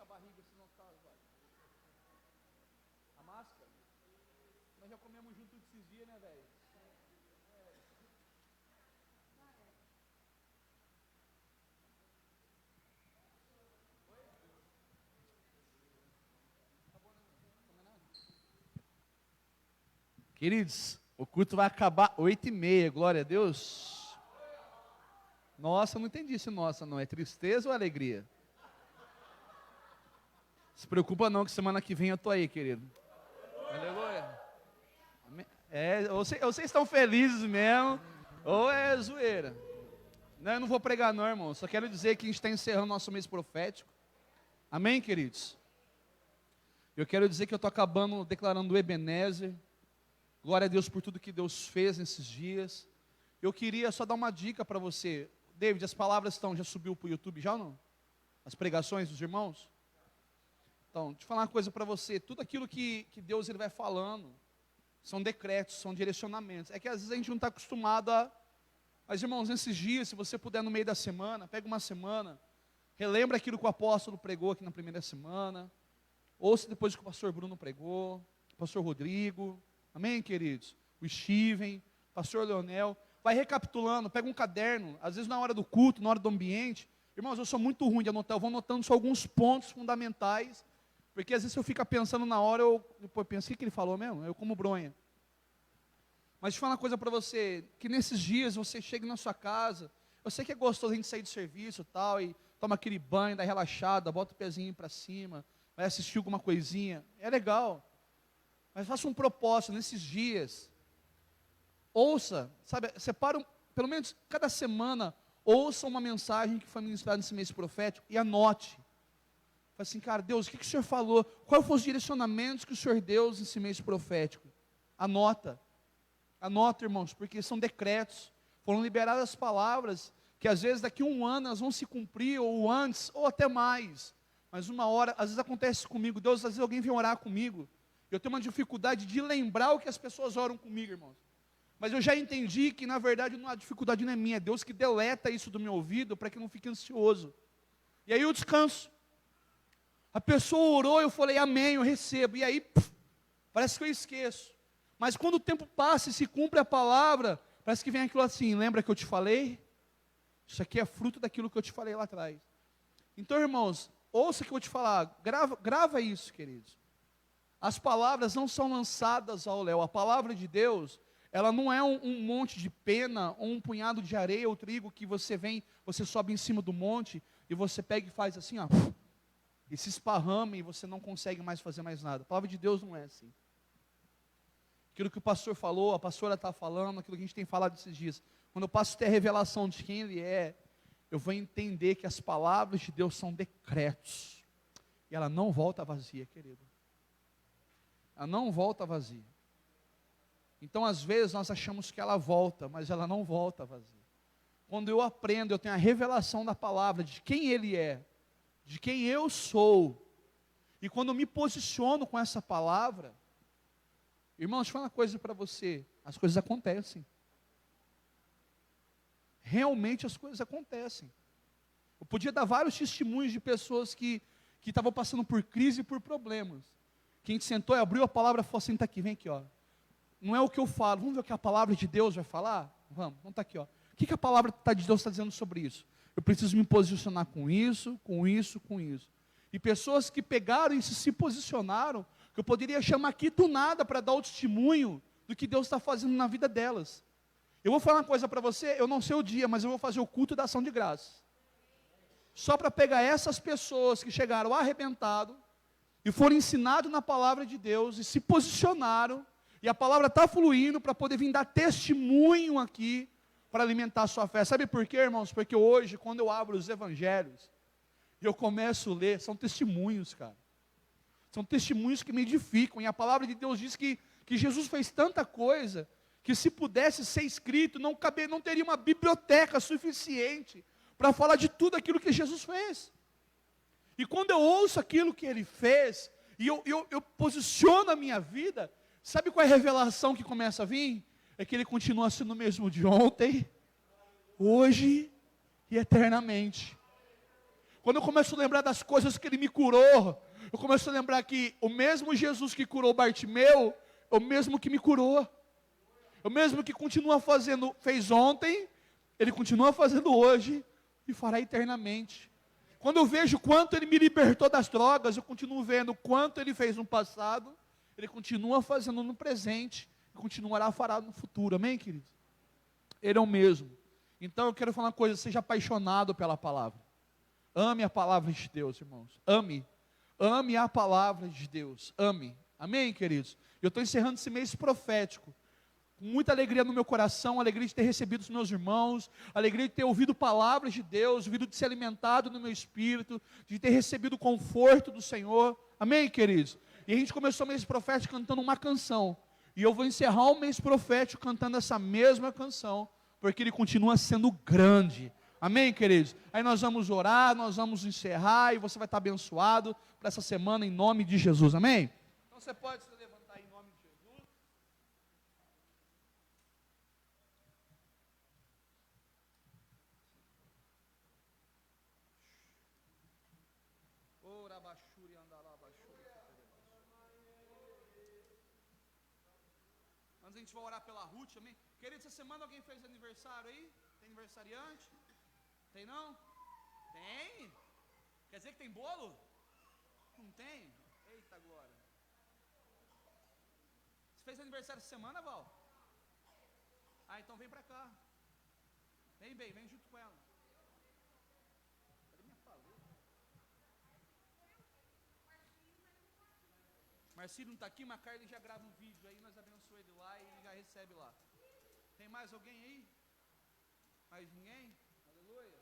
A barriga, senão tá, vai. A máscara? Nós já comemos junto esses dias, né, velho? Queridos, o culto vai acabar 8h30, glória a Deus. Nossa, não entendi esse nossa, não. É tristeza ou alegria? Se preocupa não, que semana que vem eu tô aí, querido. Aleluia. Ou vocês estão felizes mesmo, ou é zoeira. Não, eu não vou pregar não, irmão. Só quero dizer que a gente está encerrando nosso mês profético. Amém, queridos? Eu quero dizer que eu estou acabando declarando o Ebenezer. Glória a Deus por tudo que Deus fez nesses dias. Eu queria só dar uma dica para você. David, as palavras já subiu para o YouTube já ou não? As pregações dos irmãos? Então, deixa eu falar uma coisa para você. Tudo aquilo que Deus ele vai falando são decretos, são direcionamentos. É que às vezes a gente não está acostumado a... Mas, irmãos, nesses dias, se você puder no meio da semana, pega uma semana, relembra aquilo que o apóstolo pregou aqui na primeira semana, ouça depois o que o pastor Bruno pregou, o pastor Rodrigo, amém, queridos? O Steven, o pastor Leonel, vai recapitulando, pega um caderno, às vezes na hora do culto, na hora do ambiente. Irmãos, eu sou muito ruim de anotar, eu vou anotando só alguns pontos fundamentais, porque às vezes eu fico pensando na hora, eu depois penso, o que ele falou mesmo? Eu como bronha. Mas deixa eu falar uma coisa para você, que nesses dias você chega na sua casa, eu sei que é gostoso a gente sair do serviço e tal, e toma aquele banho, dá relaxada, bota o pezinho para cima, vai assistir alguma coisinha, é legal. Mas faça um propósito nesses dias, ouça, sabe, separa, pelo menos cada semana, ouça uma mensagem que foi ministrada nesse mês profético e anote. Fala assim, cara, Deus, o que o Senhor falou? Quais foram os direcionamentos que o Senhor deu nesse mês profético? Anota, irmãos, porque são decretos, foram liberadas as palavras, que às vezes daqui a um ano elas vão se cumprir, ou antes, ou até mais, mas uma hora, às vezes acontece comigo, Deus, às vezes alguém vem orar comigo, eu tenho uma dificuldade de lembrar o que as pessoas oram comigo, irmãos, mas eu já entendi que na verdade a dificuldade não é minha, é Deus que deleta isso do meu ouvido, para que eu não fique ansioso, e aí eu descanso. A pessoa orou, eu falei, amém, eu recebo, e aí, parece que eu esqueço, mas quando o tempo passa e se cumpre a palavra, parece que vem aquilo assim, lembra que eu te falei? Isso aqui é fruto daquilo que eu te falei lá atrás. Então, irmãos, ouça o que eu vou te falar, grava isso, queridos. As palavras não são lançadas ao léu, a palavra de Deus, ela não é um monte de pena, ou um punhado de areia ou trigo que você vem, você sobe em cima do monte, e você pega e faz assim, ó, e se esparrama e você não consegue mais fazer mais nada. A palavra de Deus não é assim. Aquilo que o pastor falou, a pastora está falando, aquilo que a gente tem falado esses dias. Quando eu passo a ter a revelação de quem Ele é, eu vou entender que as palavras de Deus são decretos. E ela não volta vazia, querido. Ela não volta vazia. Então, às vezes, nós achamos que ela volta, mas ela não volta vazia. Quando eu aprendo, eu tenho a revelação da palavra, de quem Ele é, de quem eu sou. E quando eu me posiciono com essa palavra, irmãos, deixa eu falar uma coisa para você, as coisas acontecem. Realmente as coisas acontecem. Eu podia dar vários testemunhos de pessoas que estavam passando por crise e por problemas. Que a gente sentou e abriu a palavra e falou assim, está aqui, vem aqui, ó. Não é o que eu falo, vamos ver o que a palavra de Deus vai falar? Vamos estar aqui, ó. O que a palavra de Deus está dizendo sobre isso? Eu preciso me posicionar com isso, com isso, com isso. E pessoas que pegaram e se posicionaram, que eu poderia chamar aqui do nada para dar o testemunho do que Deus está fazendo na vida delas. Eu vou falar uma coisa para você, eu não sei o dia, mas eu vou fazer o culto da ação de graças. Só para pegar essas pessoas que chegaram arrebentado e foram ensinados na palavra de Deus e se posicionaram, e a palavra está fluindo para poder vir dar testemunho aqui, para alimentar a sua fé. Sabe por quê, irmãos? Porque hoje, quando eu abro os evangelhos, e eu começo a ler, são testemunhos, cara. São testemunhos que me edificam, e a palavra de Deus diz que Jesus fez tanta coisa, que se pudesse ser escrito, não teria uma biblioteca suficiente, para falar de tudo aquilo que Jesus fez. E quando eu ouço aquilo que Ele fez, e eu posiciono a minha vida, sabe qual é a revelação que começa a vir? É que Ele continua sendo o mesmo de ontem, hoje e eternamente. Quando eu começo a lembrar das coisas que Ele me curou, eu começo a lembrar que o mesmo Jesus que curou Bartimeu, é o mesmo que me curou. É o mesmo que continua fazendo, fez ontem, Ele continua fazendo hoje e fará eternamente. Quando eu vejo quanto Ele me libertou das drogas, eu continuo vendo quanto Ele fez no passado, Ele continua fazendo no presente, e continuará a fará no futuro, amém, queridos? Ele é o mesmo. Então eu quero falar uma coisa, seja apaixonado pela palavra. Ame a palavra de Deus, irmãos. Ame a palavra de Deus, ame, amém, queridos? Eu estou encerrando esse mês profético, com muita alegria no meu coração, alegria de ter recebido os meus irmãos, alegria de ter ouvido palavras de Deus, ouvido de ser alimentado no meu espírito, de ter recebido o conforto do Senhor, amém, queridos? E a gente começou o mês profético cantando uma canção, e eu vou encerrar o mês profético cantando essa mesma canção, porque Ele continua sendo grande, amém, queridos? Aí nós vamos orar, nós vamos encerrar, e você vai estar abençoado para essa semana em nome de Jesus, amém? Então você pode se levantar em nome de Jesus. Antes a gente vai orar pela Ruth, amém? Querido, essa semana alguém fez aniversário aí? Tem aniversariante? Tem não? Tem? Quer dizer que tem bolo? Não tem? Eita glória. Você fez aniversário essa semana, Val? Ah, então vem pra cá. Vem junto com ela. Cadê minha paleta? Marcílio não está aqui, mas Carlos já grava um vídeo aí, nós abençoamos ele lá e já recebe lá. Tem mais alguém aí? Mais ninguém? Aleluia.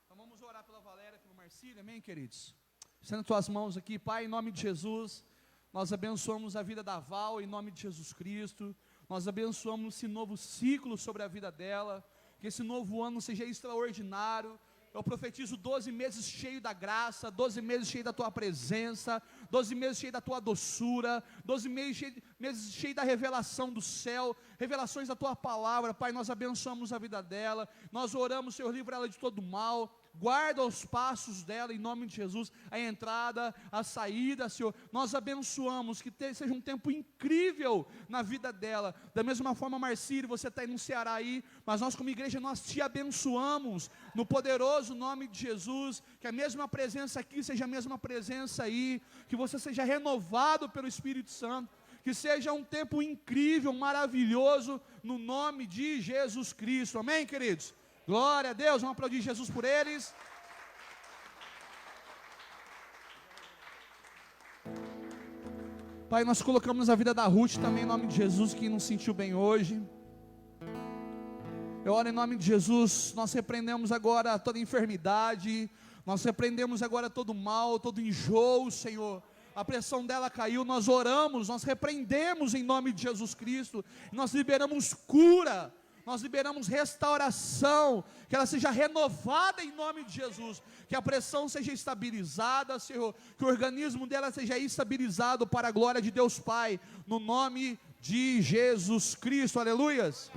Então vamos orar pela Valéria, pelo Marcílio, amém, queridos? Estenda tuas mãos aqui, Pai, em nome de Jesus, nós abençoamos a vida da Val, em nome de Jesus Cristo, nós abençoamos esse novo ciclo sobre a vida dela, que esse novo ano seja extraordinário. Eu profetizo 12 meses cheio da graça, 12 meses cheio da tua presença, 12 meses cheio da tua doçura, 12 meses cheio da revelação do céu, revelações da tua palavra. Pai, nós abençoamos a vida dela, nós oramos, Senhor, livra ela de todo mal, guarda os passos dela, em nome de Jesus, a entrada, a saída, Senhor, nós abençoamos, que seja um tempo incrível na vida dela. Da mesma forma, Marcílio, você está aí no Ceará aí, mas nós como igreja, nós te abençoamos, no poderoso nome de Jesus, que a mesma presença aqui seja a mesma presença aí, que você seja renovado pelo Espírito Santo, que seja um tempo incrível, maravilhoso, no nome de Jesus Cristo, amém, queridos? Glória a Deus, vamos aplaudir Jesus por eles. Pai, nós colocamos a vida da Ruth também em nome de Jesus, que não sentiu bem hoje. Eu oro em nome de Jesus, nós repreendemos agora toda enfermidade, nós repreendemos agora todo mal, todo enjoo, Senhor. A pressão dela caiu, nós oramos, nós repreendemos em nome de Jesus Cristo, nós liberamos cura, nós liberamos restauração, que ela seja renovada em nome de Jesus, que a pressão seja estabilizada, Senhor, que o organismo dela seja estabilizado para a glória de Deus Pai, no nome de Jesus Cristo, aleluias.